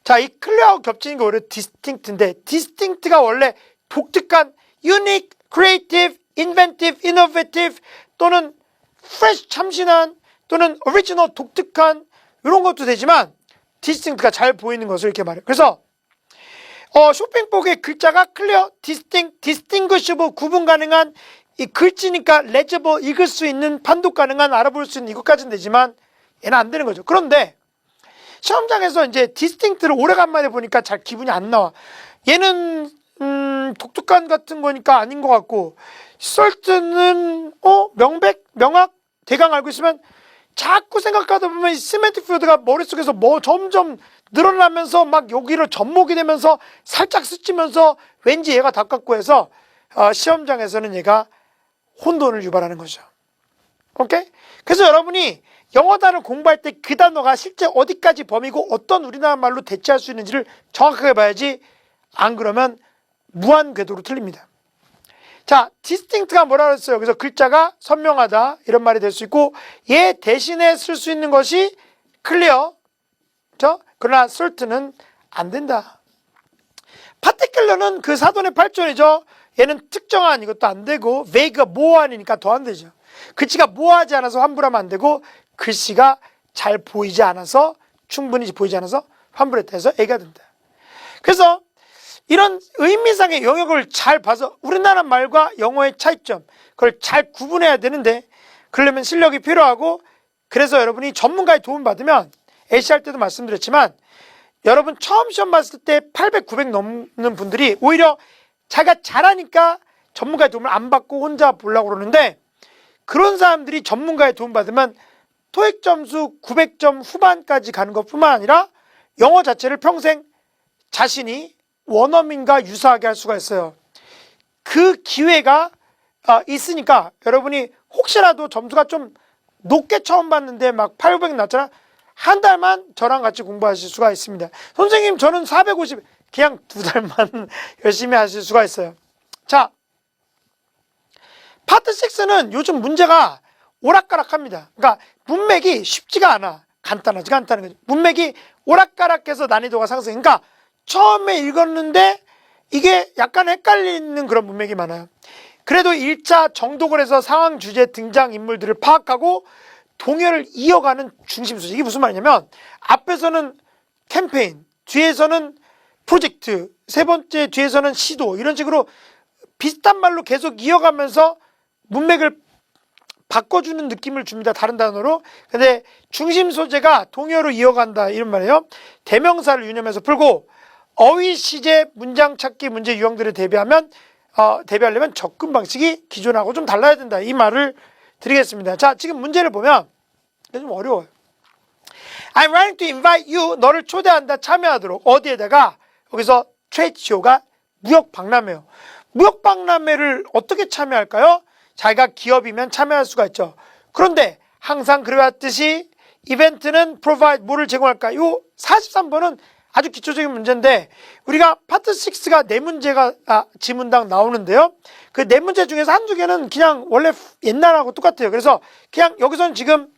[SPEAKER 1] 자, 이 클리어하고 겹치는 게 오히려 distinct인데 distinct가 원래 독특한 unique, creative, inventive, innovative 또는 fresh, 참신한 또는 original, 독특한 이런 것도 되지만 distinct가 잘 보이는 것을 이렇게 말해요. 그래서 쇼핑복의 글자가 clear, distinct, distinguishable, 구분 가능한 이 글씨니까 legible, 읽을 수 있는, 판독 가능한, 알아볼 수 있는 이것까지는 되지만 얘는 안 되는 거죠. 그런데 시험장에서 이제 distinct를 오래간만에 보니까 잘 기분이 안 나와. 얘는 독특한 같은 거니까 아닌 것 같고 certain은 명백, 명확, 대강 알고 있으면 자꾸 생각하다 보면 이 시멘틱 필드가 머릿속에서 뭐 점점 늘어나면서 막 여기를 접목이 되면서 살짝 스치면서 왠지 얘가 다 같고 해서 시험장에서는 얘가 혼돈을 유발하는 거죠. 오케이? 그래서 여러분이 영어 단어 공부할 때 그 단어가 실제 어디까지 범위고 어떤 우리나라 말로 대체할 수 있는지를 정확하게 봐야지 안 그러면 무한 궤도로 틀립니다. 자, distinct가 뭐라 그랬어요? 그래서 글자가 선명하다 이런 말이 될 수 있고 얘 대신에 쓸 수 있는 것이 clear, 그렇죠? 그러나 certain은 안 된다. particular는 그 사돈의 8존이죠. 얘는 특정한 이것도 안 되고 vague가 모호하니까 더 안 되죠. 글씨가 모호하지 않아서 환불하면 안 되고 글씨가 잘 보이지 않아서 충분히 보이지 않아서 환불했다 해서 A가 된다. 그래서 이런 의미상의 영역을 잘 봐서 우리나라 말과 영어의 차이점 그걸 잘 구분해야 되는데 그러려면 실력이 필요하고 그래서 여러분이 전문가의 도움 받으면 AC 할 때도 말씀드렸지만 여러분 처음 시험 봤을 때 800, 900 넘는 분들이 오히려 자기가 잘하니까 전문가의 도움을 안 받고 혼자 보려고 그러는데 그런 사람들이 전문가의 도움 받으면 토익 점수 900점 후반까지 가는 것뿐만 아니라 영어 자체를 평생 자신이 원어민과 유사하게 할 수가 있어요. 그 기회가 있으니까 여러분이 혹시라도 점수가 좀 높게 처음 봤는데 막 800 났잖아. 한 달만 저랑 같이 공부하실 수가 있습니다. 선생님 저는 450 그냥 2달만 열심히 하실 수가 있어요. 자, 파트 6는 요즘 문제가 오락가락합니다. 그러니까 문맥이 쉽지가 않아. 간단하지 않다는 거죠. 문맥이 오락가락해서 난이도가 상승. 그러니까 처음에 읽었는데 이게 약간 헷갈리는 그런 문맥이 많아요. 그래도 1차 정독을 해서 상황, 주제, 등장 인물들을 파악하고 동요를 이어가는 중심 소재. 이게 무슨 말이냐면 앞에서는 캠페인, 뒤에서는 프로젝트, 세 번째 뒤에서는 시도 이런 식으로 비슷한 말로 계속 이어가면서 문맥을 바꿔주는 느낌을 줍니다. 다른 단어로. 근데 중심 소재가 동요로 이어간다 이런 말이에요. 대명사를 유념해서 풀고 어휘, 시제, 문장 찾기 문제 유형들을 대비하려면 접근 방식이 기존하고 좀 달라야 된다. 이 말을 드리겠습니다. 자, 지금 문제를 보면 좀 어려워요. I'm writing to invite you. 너를 초대한다. 참여하도록. 어디에다가 여기서 트레이드 쇼가 무역 박람회요. 무역 박람회를 어떻게 참여할까요? 자기가 기업이면 참여할 수가 있죠. 그런데 항상 그래왔듯이 이벤트는 provide 뭐를 제공할까? 요 43번은 아주 기초적인 문제인데 우리가 파트 6가 4문제가 지문당 나오는데요. 그 4문제 중에서 한두 개는 그냥 원래 옛날하고 똑같아요. 그래서 그냥 여기서는 지금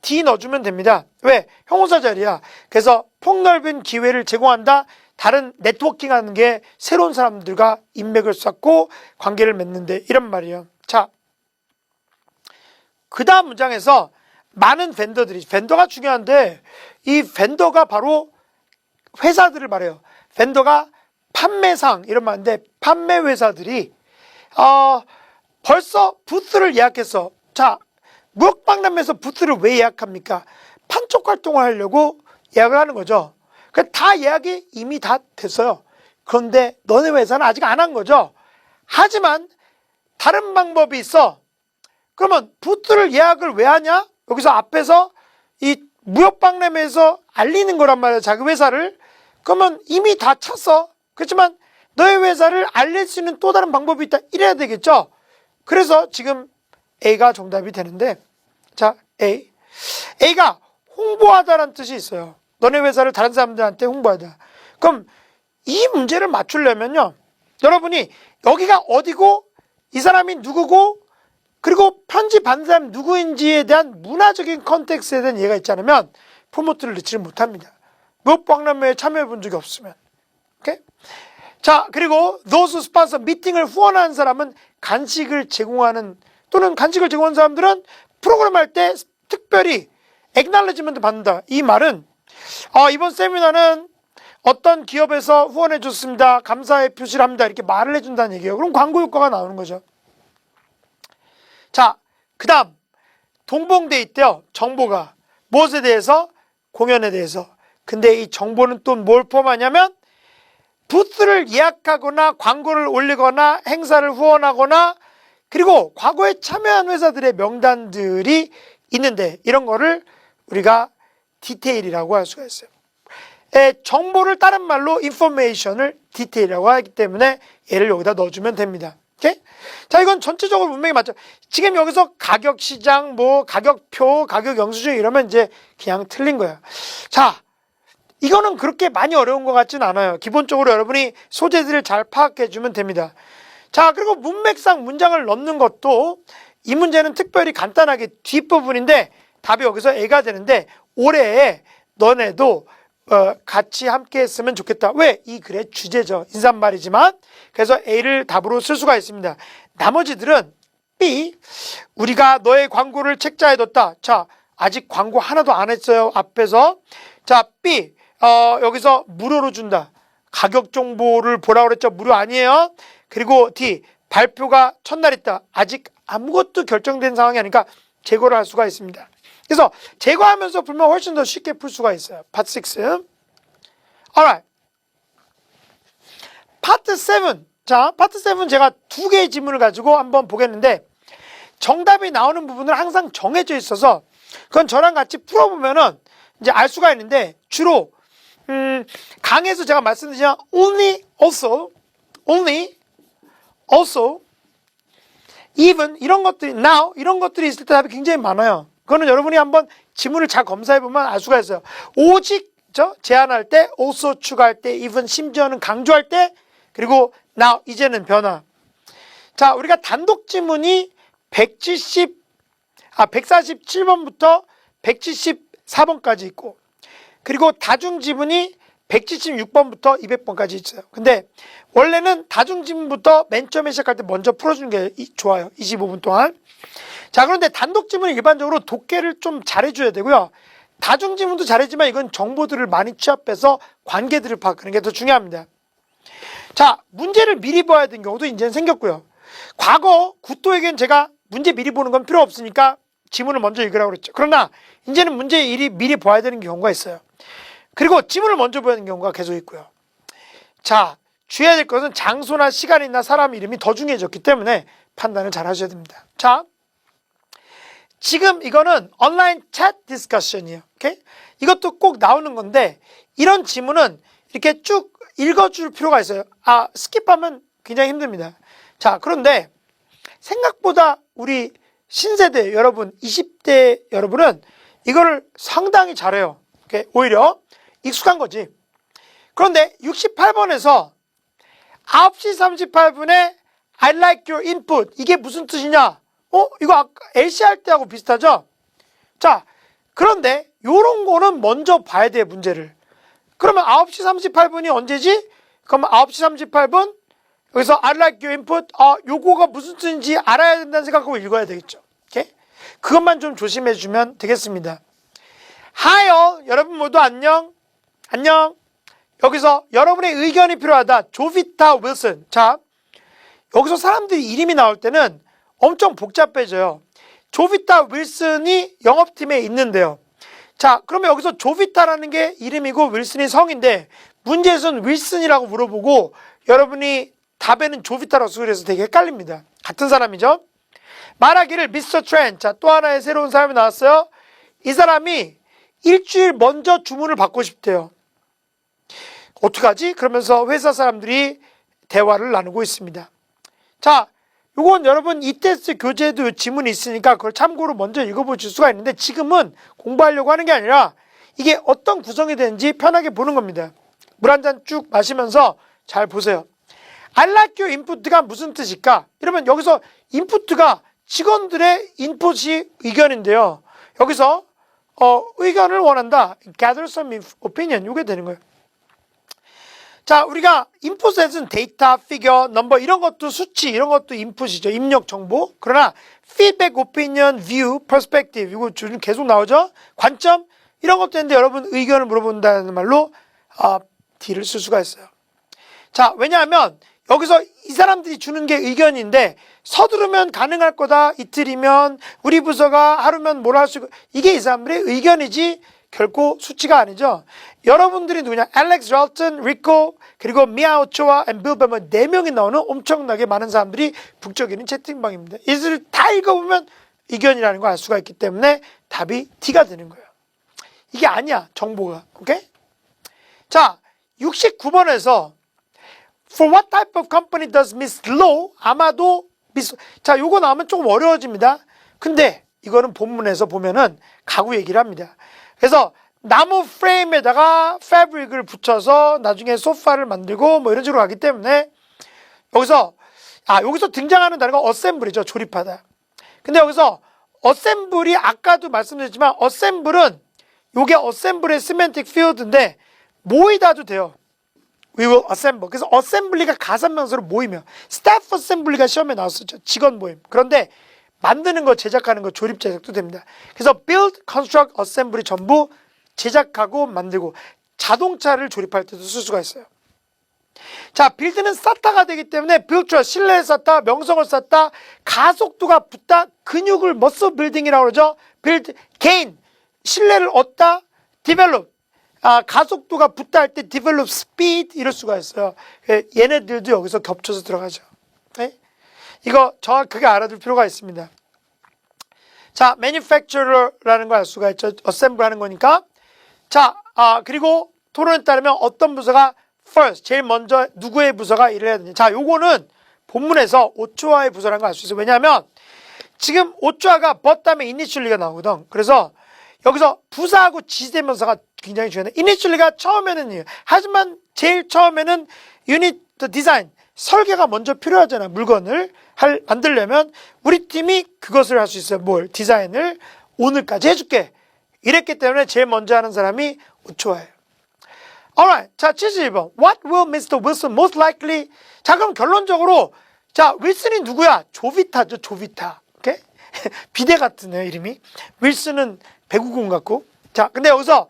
[SPEAKER 1] D 넣어주면 됩니다. 왜? 형용사 자리야. 그래서 폭넓은 기회를 제공한다. 다른 네트워킹하는 게 새로운 사람들과 인맥을 쌓고 관계를 맺는데 이런 말이에요. 자, 그 다음 문장에서 많은 벤더가 중요한데 이 벤더가 바로 회사들을 말해요. 벤더가 판매상 이런 말인데 판매 회사들이 벌써 부스를 예약했어. 자, 무역박람회에서 부스를 왜 예약합니까? 판촉 활동을 하려고 예약을 하는 거죠. 다 예약이 이미 다 됐어요. 그런데 너네 회사는 아직 안 한 거죠. 하지만 다른 방법이 있어. 그러면 부스를 예약을 왜 하냐? 여기서 앞에서 이 무역박람회에서 알리는 거란 말이야, 자기 회사를. 그러면 이미 다 찼어. 그렇지만 너의 회사를 알릴 수 있는 또 다른 방법이 있다. 이래야 되겠죠. 그래서 지금 A가 정답이 되는데, 자, A가 홍보하다라는 뜻이 있어요. 너네 회사를 다른 사람들한테 홍보하다. 그럼 이 문제를 맞추려면요, 여러분이 여기가 어디고 이 사람이 누구고 그리고 편지 받는 사람이 누구인지에 대한 문화적인 컨텍스트에 대한 이해가 있지 않으면 프로모트를 넣지를 못합니다. 무역박람회에 참여해 본 적이 없으면. 오케이? 자, 그리고 those sponsor 미팅을 후원하는 사람은 간식을 제공하는, 또는 간식을 제공하는 사람들은 프로그램 할 때 특별히 액날리지먼트 받는다. 이 말은 이번 세미나는 어떤 기업에서 후원해 줬습니다. 감사의 표시를 합니다. 이렇게 말을 해준다는 얘기예요. 그럼 광고 효과가 나오는 거죠. 자, 그 다음 동봉돼 있대요. 정보가 무엇에 대해서? 공연에 대해서. 근데 이 정보는 또 뭘 포함하냐면 부스를 예약하거나 광고를 올리거나 행사를 후원하거나 그리고 과거에 참여한 회사들의 명단들이 있는데, 이런 거를 우리가 디테일이라고 할 수가 있어요. 정보를 다른 말로 인포메이션을 디테일이라고 하기 때문에 얘를 여기다 넣어주면 됩니다. 오케이? 자, 이건 전체적으로 문맥이 맞죠. 지금 여기서 가격 시장, 뭐 가격표, 가격 영수증 이러면 이제 그냥 틀린 거예요. 자, 이거는 그렇게 많이 어려운 것 같진 않아요. 기본적으로 여러분이 소재들을 잘 파악해 주면 됩니다. 자, 그리고 문맥상 문장을 넣는 것도 이 문제는 특별히 간단하게 뒷부분인데 답이 여기서 A가 되는데, 올해 너네도 같이 함께 했으면 좋겠다. 왜? 이 글의 주제죠. 인사말이지만. 그래서 A를 답으로 쓸 수가 있습니다. 나머지들은 B, 우리가 너의 광고를 책자에 넣었다. 자, 아직 광고 하나도 안 했어요. 앞에서. 자, B, 여기서 무료로 준다. 가격 정보를 보라고 그랬죠. 무료 아니에요. 그리고 D, 발표가 첫날 있다. 아직 아무것도 결정된 상황이 아니니까 제거를 할 수가 있습니다. 그래서 제거하면서 풀면 훨씬 더 쉽게 풀 수가 있어요. 파트 6. alright. 파트 7. 자, 파트 7 제가 두 개의 지문을 가지고 한번 보겠는데, 정답이 나오는 부분은 항상 정해져 있어서 그건 저랑 같이 풀어보면은 이제 알 수가 있는데, 주로 강의에서 제가 말씀드리지만 only, also, only, also, even 이런 것들이, now 이런 것들이 있을 때 답이 굉장히 많아요. 그거는 여러분이 한번 지문을 잘 검사해보면 알 수가 있어요. 오직 제한할 때, also 추가할 때, even 심지어는 강조할 때, 그리고 now 이제는 변화. 자, 우리가 단독 지문이 147번부터 174번까지 있고, 그리고 다중 지문이 176번부터 200번까지 있어요. 근데 원래는 다중 지문부터 맨 처음에 시작할 때 먼저 풀어주는 게 좋아요. 25분 동안. 자, 그런데 단독 지문은 일반적으로 독해를 좀 잘해줘야 되고요. 다중 지문도 잘하지만 이건 정보들을 많이 취합해서 관계들을 파악하는 게 더 중요합니다. 자, 문제를 미리 봐야 되는 경우도 이제는 생겼고요. 과거 구토에겐 제가 문제 미리 보는 건 필요 없으니까 지문을 먼저 읽으라고 그랬죠. 그러나 이제는 문제 미리 봐야 되는 경우가 있어요. 그리고 지문을 먼저 봐야 되는 경우가 계속 있고요. 자, 주의해야 될 것은 장소나 시간이나 사람 이름이 더 중요해졌기 때문에 판단을 잘 하셔야 됩니다. 자, 지금 이거는 온라인 챗 디스커션이에요. 오케이? 이것도 꼭 나오는 건데, 이런 지문은 이렇게 쭉 읽어줄 필요가 있어요. 스킵하면 굉장히 힘듭니다. 자, 그런데 생각보다 우리 신세대 여러분, 20대 여러분은 이거를 상당히 잘해요. 오케이? 오히려 익숙한 거지. 그런데 68번에서 9시 38분에 I like your input. 이게 무슨 뜻이냐? 이거 아까 LC 할 때하고 비슷하죠? 자, 그런데 요런 거는 먼저 봐야 돼, 문제를. 그러면 9시 38분이 언제지? 그러면 9시 38분 여기서 I like your input. 요거가 무슨 뜻인지 알아야 된다는 생각하고 읽어야 되겠죠. 오케이? 그것만 좀 조심해 주면 되겠습니다. Hi all. 여러분 모두 안녕. 안녕. 여기서 여러분의 의견이 필요하다. 조비타 윌슨. 자, 여기서 사람들이 이름이 나올 때는 엄청 복잡해져요. 조비타 윌슨이 영업팀에 있는데요. 자, 그러면 여기서 조비타라는 게 이름이고 윌슨이 성인데 문제에서는 윌슨이라고 물어보고 여러분이 답에는 조비타라고 쓰고 되게 헷갈립니다. 같은 사람이죠. 말하기를 미스터 트렌. 자, 또 하나의 새로운 사람이 나왔어요. 이 사람이 일주일 먼저 주문을 받고 싶대요. 어떡하지? 그러면서 회사 사람들이 대화를 나누고 있습니다. 자, 요건 여러분 이 테스트 교재에도 지문이 있으니까 그걸 참고로 먼저 읽어보실 수가 있는데 지금은 공부하려고 하는 게 아니라 이게 어떤 구성이 되는지 편하게 보는 겁니다. 물 한 잔 쭉 마시면서 잘 보세요. I like your input가 무슨 뜻일까? 이러면 여기서 input가 직원들의 인풋이 의견인데요. 여기서 의견을 원한다. gather some opinion. 이게 되는 거예요. 자, 우리가 인풋에서는 데이터, 피겨, 넘버 이런 것도 수치, 이런 것도 인풋이죠. 입력 정보. 그러나 feedback, opinion, view, perspective 이거 계속 나오죠. 관점 이런 것도 있는데 여러분 의견을 물어본다는 말로 D를 쓸 수가 있어요. 자, 왜냐하면 여기서 이 사람들이 주는 게 의견인데 서두르면 가능할 거다. 이틀이면 우리 부서가 하루면 뭘 할 수 있고 이게 이 사람들의 의견이지 결코 수치가 아니죠. 여러분들이 누구냐? 알렉스 랄튼, 리코, 그리고 미아 오초와 빌 베머 4명이 나오는 엄청나게 많은 사람들이 북적이는 채팅방입니다. 이들을 다 읽어보면 의견이라는 걸 알 수가 있기 때문에 답이 D가 되는 거예요. 이게 아니야, 정보가. 오케이? 자, 69번에서 For what type of company does Miss Low? 아마도 자, 요거 나오면 조금 어려워집니다. 근데 이거는 본문에서 보면은 가구 얘기를 합니다. 그래서 나무 프레임에다가 패브릭을 붙여서 나중에 소파를 만들고 뭐 이런 식으로 가기 때문에 여기서 등장하는 단어가 어셈블이죠. 조립하다. 근데 여기서 어셈블이 아까도 말씀드렸지만 어셈블은 요게 어셈블의 시멘틱 필드인데 모이다도 돼요. We will assemble. 그래서 어셈블리가 가산명사로 모이며 staff assembly가 시험에 나왔었죠. 직원 모임. 그런데 만드는 거, 제작하는 거, 조립 제작도 됩니다. 그래서 build, construct, assembly 전부 제작하고 만들고 자동차를 조립할 때도 쓸 수가 있어요. 자, build는 쌓다가 되기 때문에 build, 실내에 쌓다, 명성을 쌓다, 가속도가 붙다, 근육을 muscle building이라고 그러죠. build, gain, 신뢰를 얻다, develop, 가속도가 붙다 할 때 develop speed 이럴 수가 있어요. 얘네들도 여기서 겹쳐서 들어가죠. 네? 이거 정확하게 알아둘 필요가 있습니다. 자, manufacturer라는 걸 알 수가 있죠. assemble 하는 거니까. 자, 그리고 토론에 따르면 어떤 부서가 first, 제일 먼저 누구의 부서가 일을 해야 되냐. 자, 요거는 본문에서 오초아의 부서라는 걸 알 수 있어요. 왜냐하면 지금 오초아가 but 다음에 initially가 나오거든. 그래서 여기서 부사하고 지대명사가 굉장히 중요해요. initially가 처음에는 하지만 제일 처음에는 unit the design, 설계가 먼저 필요하잖아. 물건을 만들려면 우리 팀이 그것을 할 수 있어요. 뭘? 디자인을 오늘까지 해줄게. 이랬기 때문에 제일 먼저 하는 사람이 오초아예요. Alright. 자, 72번. What will Mr. Wilson most likely? 자, 그럼 결론적으로 자, 윌슨이 누구야? 조비타죠. 조비타. 오케이? 비대 같으네요, 이름이. 윌슨은 배구공 같고. 자, 근데 여기서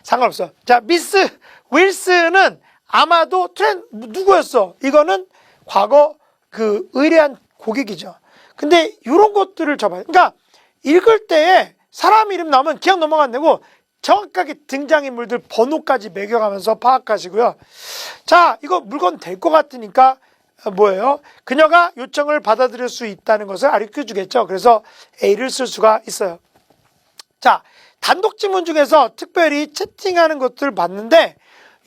[SPEAKER 1] 상관없어. 자, 미스 윌슨은 아마도 누구였어? 이거는 과거 의뢰한 고객이죠. 근데 이런 것들을 잡아요. 그러니까 읽을 때에 사람 이름 나오면 그냥 넘어가면 안 되고 정확하게 등장인물들 번호까지 매겨가면서 파악하시고요. 자, 이거 물건 될 것 같으니까 뭐예요? 그녀가 요청을 받아들일 수 있다는 것을 알려 주겠죠. 그래서 A를 쓸 수가 있어요. 자, 단독 지문 중에서 특별히 채팅하는 것들을 봤는데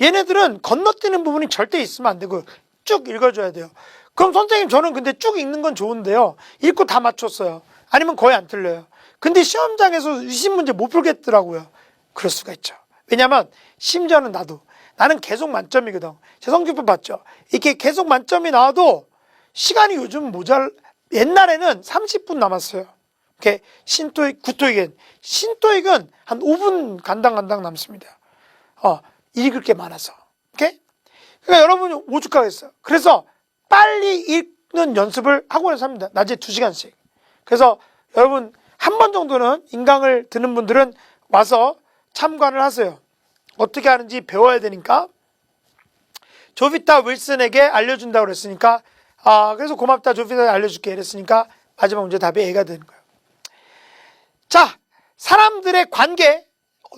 [SPEAKER 1] 얘네들은 건너뛰는 부분이 절대 있으면 안 되고 쭉 읽어줘야 돼요. 그럼 선생님 저는 근데 쭉 읽는 건 좋은데요. 읽고 다 맞췄어요. 아니면 거의 안 틀려요. 근데 시험장에서 유심 문제 못 풀겠더라고요. 그럴 수가 있죠. 왜냐면 심지어는 나는 계속 만점이거든. 제 성적표 봤죠. 이렇게 계속 만점이 나와도 시간이 요즘 옛날에는 30분 남았어요. 이렇게 신토익, 구토익은 신토익은 한 5분 간당 남습니다. 읽을 게 많아서. 오케이? 그러니까 여러분이 오죽하겠어요. 그래서 빨리 읽는 연습을 학원에서 합니다. 낮에 2시간씩. 그래서 여러분 한 번 정도는 인강을 듣는 분들은 와서 참관을 하세요. 어떻게 하는지 배워야 되니까. 조비타 윌슨에게 알려준다고 그랬으니까 그래서 고맙다 조비타 알려줄게 이랬으니까 마지막 문제 답이 A가 되는 거예요. 자, 사람들의 관계,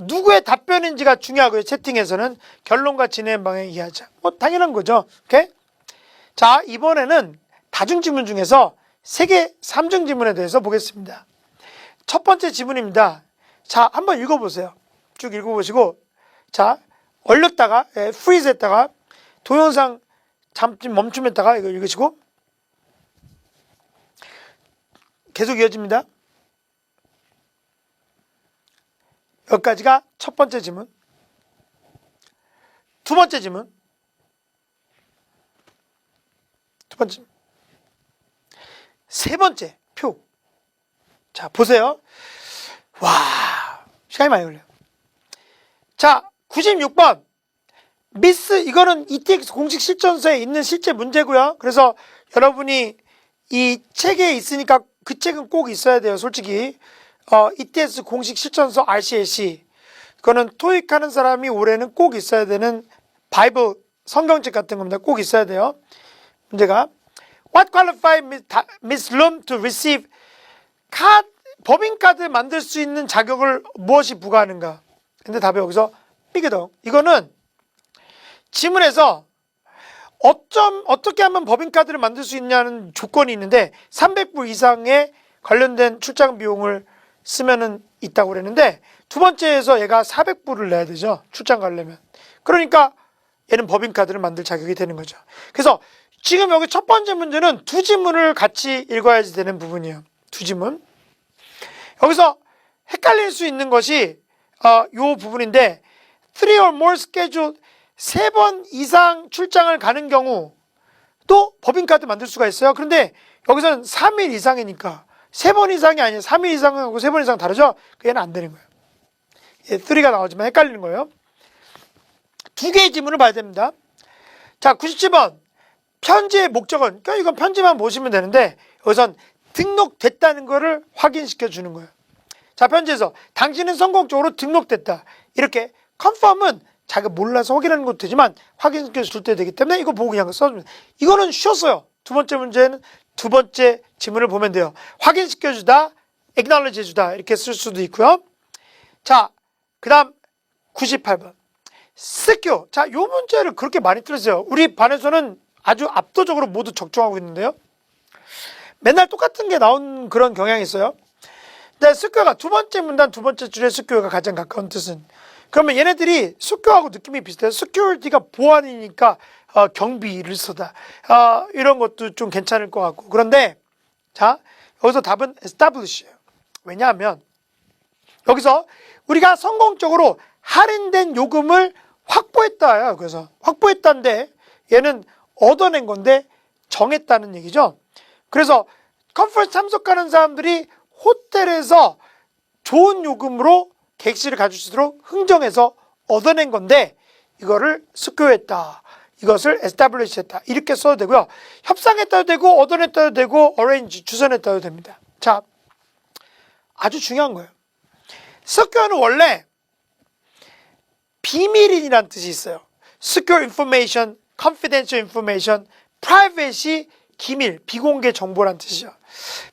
[SPEAKER 1] 누구의 답변인지가 중요하고요. 채팅에서는 결론과 진행 방향 이해하자. 뭐 당연한 거죠. 오케이? 자, 이번에는 다중지문 중에서 세계 3중 지문에 대해서 보겠습니다. 첫 번째 지문입니다. 자, 한번 읽어보세요. 쭉 읽어보시고, 자, 얼렸다가, freeze 했다가, 동영상 잠시 멈춤했다가 이거 읽으시고, 계속 이어집니다. 여기까지가 첫 번째 지문. 두 번째 지문. 두 번째. 세 번째 표. 자, 보세요. 와, 시간이 많이 걸려요. 자, 96번. 미스, 이거는 ETX 공식 실전서에 있는 실제 문제고요. 그래서 여러분이 이 책에 있으니까 그 책은 꼭 있어야 돼요. 솔직히. ETS 공식 실전서 RCLC. 그거는 토익 하는 사람이 올해는 꼭 있어야 되는 바이블 성경책 같은 겁니다. 꼭 있어야 돼요. 문제가 What qualified Miss Loom to receive 법인카드 만들 수 있는 자격을 무엇이 부과하는가? 근데 답이 여기서 삐그덕. 이거는 지문에서 어떻게 하면 법인카드를 만들 수 있냐는 조건이 있는데 300불 이상의 관련된 출장 비용을 쓰면은 있다고 그랬는데 두 번째에서 얘가 400불을 내야 되죠. 출장 가려면. 그러니까 얘는 법인카드를 만들 자격이 되는 거죠. 그래서 지금 여기 첫 번째 문제는 두 지문을 같이 읽어야지 되는 부분이에요. 두 지문. 여기서 헷갈릴 수 있는 것이 요 부분인데 3 or more scheduled 3번 이상 출장을 가는 경우 또 법인카드 만들 수가 있어요. 그런데 여기서는 3일 이상이니까 3번 이상이 아니에요. 3일 이상하고 3번 이상 다르죠? 얘는 안 되는 거예요. 3가 나오지만 헷갈리는 거예요. 두 개의 지문을 봐야 됩니다. 자, 97번. 편지의 목적은, 그러니까 이건 편지만 보시면 되는데 여기선 등록됐다는 거를 확인시켜 주는 거예요. 자, 편지에서 당신은 성공적으로 등록됐다. 이렇게 confirm은 자기가 몰라서 확인하는 것도 되지만 확인시켜 줄 때 되기 때문에 이거 보고 그냥 써주면 이거는 쉬웠어요. 두 번째 문제는 두 번째 지문을 보면 돼요. 확인시켜 주다, acknowledge 해주다 이렇게 쓸 수도 있고요. 자, 그 다음 98번. secure. 자, 요 문제를 그렇게 많이 틀었어요. 우리 반에서는 아주 압도적으로 모두 적중하고 있는데요. 맨날 똑같은 게 나온 그런 경향이 있어요. 근데 secure가 두 번째 문단 두 번째 줄에 secure가 가장 가까운 뜻은 그러면 얘네들이 secure하고 느낌이 비슷해요. security가 보안이니까 경비를 쓰다. 이런 것도 좀 괜찮을 것 같고. 그런데 자, 여기서 답은 establish예요. 왜냐하면 여기서 우리가 성공적으로 할인된 요금을 확보했다요. 그래서 확보했다인데 얘는 얻어낸 건데 정했다는 얘기죠. 그래서 컨퍼런스 참석하는 사람들이 호텔에서 좋은 요금으로 객실을 가질 수 있도록 흥정해서 얻어낸 건데 이거를 스퀘어했다. 이것을 establish 했다. 이렇게 써도 되고요. 협상했다도 되고 얻어냈다도 되고 arrange 주선했다도 됩니다. 자, 아주 중요한 거예요. 스퀘어는 원래 비밀인이라는 뜻이 있어요. secure information, confidential information, private이 기밀, 비공개 정보란 뜻이죠.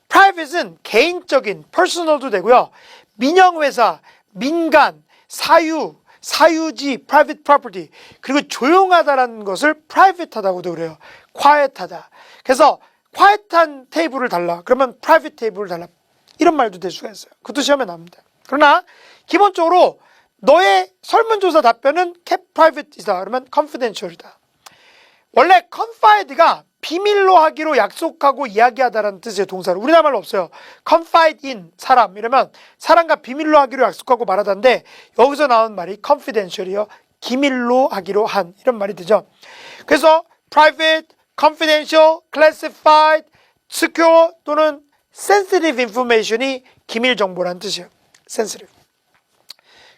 [SPEAKER 1] private은 개인적인, personal도 되고요. 민영회사, 민간, 사유, 사유지, private property, 그리고 조용하다라는 것을 private하다고도 그래요. quiet하다. 그래서 quiet한 테이블을 달라. 그러면 private 테이블을 달라. 이런 말도 될 수가 있어요. 그것도 시험에 나옵니다. 그러나 기본적으로 너의 설문조사 답변은 kept private이다. 그러면 confidential이다. 원래 confide가 비밀로 하기로 약속하고 이야기하다라는 뜻의 동사로 우리나라 말로 없어요. confide in 사람 이러면 사람과 비밀로 하기로 약속하고 말하다인데 여기서 나온 말이 confidential이요. 기밀로 하기로 한 이런 말이 되죠. 그래서 private, confidential, classified, secure 또는 sensitive information이 기밀 정보라는 뜻이에요. sensitive.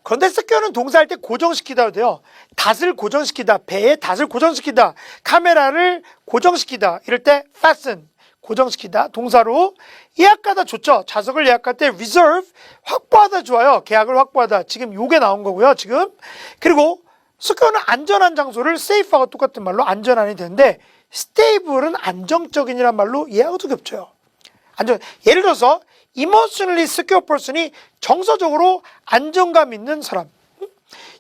[SPEAKER 1] 그런데 secure는 동사할 때 고정시키다 돼요. 닷을 고정시키다, 배에 닷을 고정시키다, 카메라를 고정시키다 이럴 때 fasten, 고정시키다 동사로 예약하다 좋죠. 좌석을 예약할 때 reserve, 확보하다 좋아요. 계약을 확보하다. 지금 요게 나온 거고요. 지금 그리고 secure는 안전한 장소를 safe하고 똑같은 말로 안전한이 되는데 stable은 안정적인이란 말로 이해하고도 겹쳐요. 예를 들어서 emotionally secure person이 정서적으로 안정감 있는 사람.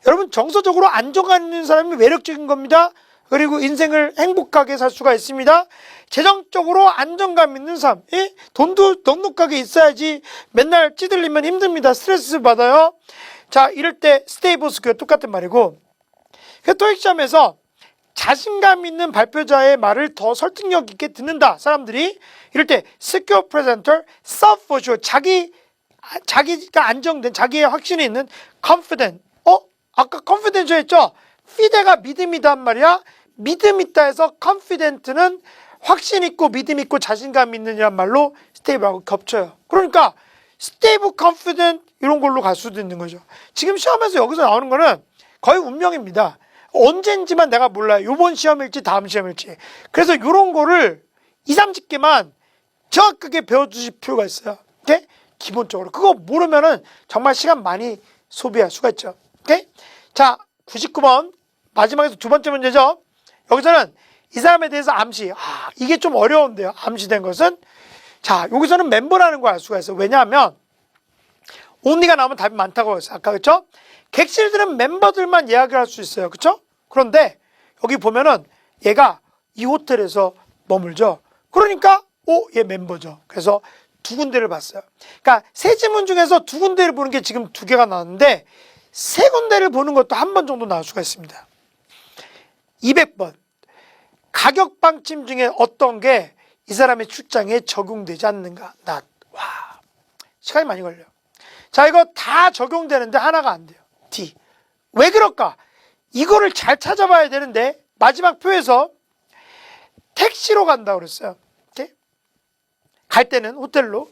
[SPEAKER 1] 여러분, 정서적으로 안정감 있는 사람이 매력적인 겁니다. 그리고 인생을 행복하게 살 수가 있습니다. 재정적으로 안정감 있는 삶, 돈도 넉넉하게 있어야지 맨날 찌들리면 힘듭니다. 스트레스 받아요. 자, 이럴 때 스테이블 스퀘어 똑같은 말이고, 토익 시험에서 자신감 있는 발표자의 말을 더 설득력 있게 듣는다, 사람들이. 이럴 때 secure presenter, self-assured, 자기가 안정된, 자기의 확신이 있는 confident. 아까 confidential 했죠? 피데가 믿음이단 말이야. 믿음 있다 해서 confident는 확신 있고 믿음 있고 자신감 있는 이란 말로 stable하고 겹쳐요. 그러니까 stable, confident 이런 걸로 갈 수도 있는 거죠. 지금 시험에서 여기서 나오는 거는 거의 운명입니다. 언젠지만 내가 몰라요. 요번 시험일지 다음 시험일지. 그래서 이런 거를 2, 30개만 정확하게 배워두실 필요가 있어요. 오케이? 기본적으로. 그거 모르면은 정말 시간 많이 소비할 수가 있죠. 오케이? 자, 99번. 마지막에서 두 번째 문제죠. 여기서는 이 사람에 대해서 암시. 이게 좀 어려운데요. 암시된 것은. 자, 여기서는 멤버라는 걸 알 수가 있어요. 왜냐하면 only가 나오면 답이 많다고 했어요. 아까 그렇죠? 객실들은 멤버들만 예약을 할 수 있어요. 그렇죠? 그런데 여기 보면은 얘가 이 호텔에서 머물죠. 그러니까 얘 멤버죠. 그래서 두 군데를 봤어요. 그러니까 세 지문 중에서 두 군데를 보는 게 지금 두 개가 나왔는데 세 군데를 보는 것도 한 번 정도 나올 수가 있습니다. 200번. 가격 방침 중에 어떤 게 이 사람의 출장에 적용되지 않는가? 시간이 많이 걸려요. 자, 이거 다 적용되는데 하나가 안 돼요. D. 왜 그럴까? 이거를 잘 찾아봐야 되는데 마지막 표에서 택시로 간다고 그랬어요. 오케이? 갈 때는 호텔로.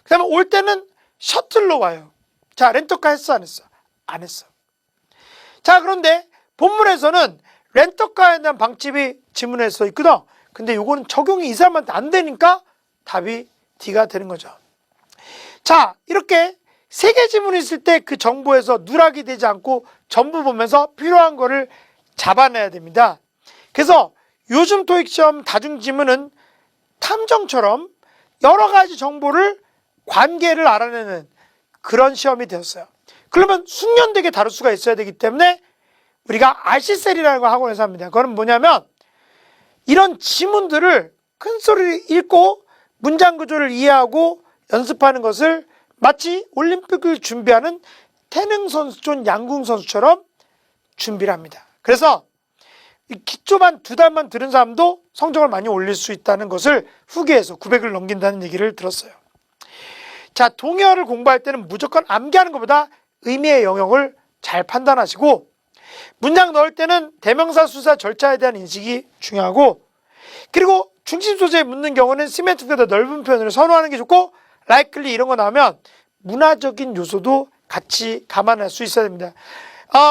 [SPEAKER 1] 그 다음에 올 때는 셔틀로 와요. 자, 렌터카 했어, 안 했어? 안 했어. 자, 그런데 본문에서는 렌터카에 대한 방침이 지문에 써 있거든. 근데 요거는 적용이 이 사람한테 안 되니까 답이 D가 되는 거죠. 자, 이렇게 세 개 지문이 있을 때 그 정보에서 누락이 되지 않고 전부 보면서 필요한 거를 잡아내야 됩니다. 그래서 요즘 토익 시험 다중 지문은 탐정처럼 여러 가지 정보를 관계를 알아내는 그런 시험이 되었어요. 그러면 숙련되게 다룰 수가 있어야 되기 때문에 우리가 RC셀이라는 걸 학원에서 합니다. 그거는 뭐냐면 이런 지문들을 큰 소리를 읽고 문장 구조를 이해하고 연습하는 것을 마치 올림픽을 준비하는 태능 선수촌 양궁 선수처럼 준비를 합니다. 그래서 기초만 2달만 들은 사람도 성적을 많이 올릴 수 있다는 것을 후기에서 900을 넘긴다는 얘기를 들었어요. 자, 동의어를 공부할 때는 무조건 암기하는 것보다 의미의 영역을 잘 판단하시고 문장 넣을 때는 대명사 수사 절차에 대한 인식이 중요하고 그리고 중심 소재에 묻는 경우는 시멘트보다 넓은 표현을 선호하는 게 좋고 likely 이런 거 나오면 문화적인 요소도 같이 감안할 수 있어야 됩니다.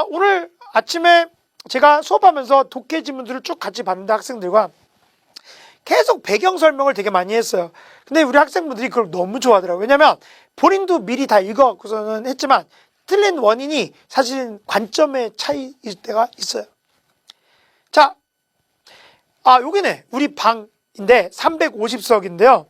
[SPEAKER 1] 오늘 아침에 제가 수업하면서 독해 지문들을 쭉 같이 봤는데 학생들과 계속 배경 설명을 되게 많이 했어요. 근데 우리 학생분들이 그걸 너무 좋아하더라고요. 왜냐면 본인도 미리 다 읽어갖고서는 했지만 틀린 원인이 사실은 관점의 차이일 때가 있어요. 자, 여기네. 우리 방인데 350석인데요.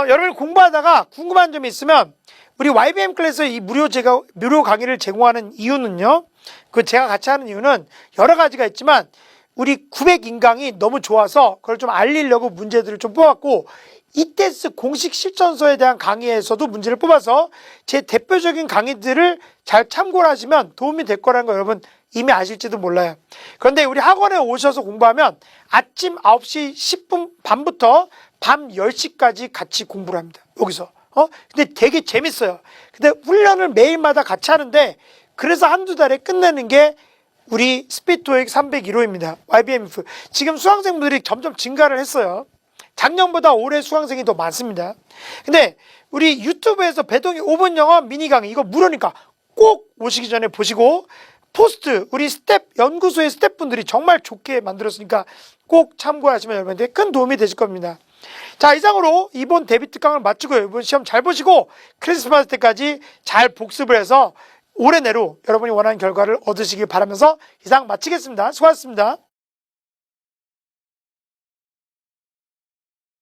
[SPEAKER 1] 여러분 공부하다가 궁금한 점이 있으면 우리 YBM 클래스 이 무료 강의를 제공하는 이유는요. 그 제가 같이 하는 이유는 여러 가지가 있지만 우리 900 인강이 너무 좋아서 그걸 좀 알리려고 문제들을 좀 뽑았고 이테스 공식 실전서에 대한 강의에서도 문제를 뽑아서 제 대표적인 강의들을 잘 참고를 하시면 도움이 될 거라는 거 여러분 이미 아실지도 몰라요. 그런데 우리 학원에 오셔서 공부하면 아침 9시 10분 반부터 밤 10시까지 같이 공부를 합니다. 여기서. 근데 되게 재밌어요. 근데 훈련을 매일마다 같이 하는데 그래서 한두 달에 끝내는 게 우리 스피드 토익 301호입니다. YBMF. 지금 수강생분들이 점점 증가를 했어요. 작년보다 올해 수강생이 더 많습니다. 근데 우리 유튜브에서 배동이 5분 영어 미니 강의 이거 무료니까 꼭 오시기 전에 보시고 포스트 우리 스텝 연구소의 스텝분들이 정말 좋게 만들었으니까 꼭 참고하시면 여러분한테 큰 도움이 되실 겁니다. 자, 이상으로 이번 데뷔 특강을 마치고 이번 시험 잘 보시고 크리스마스 때까지 잘 복습을 해서 올해 내로 여러분이 원하는 결과를 얻으시길 바라면서 이상 마치겠습니다. 수고하셨습니다.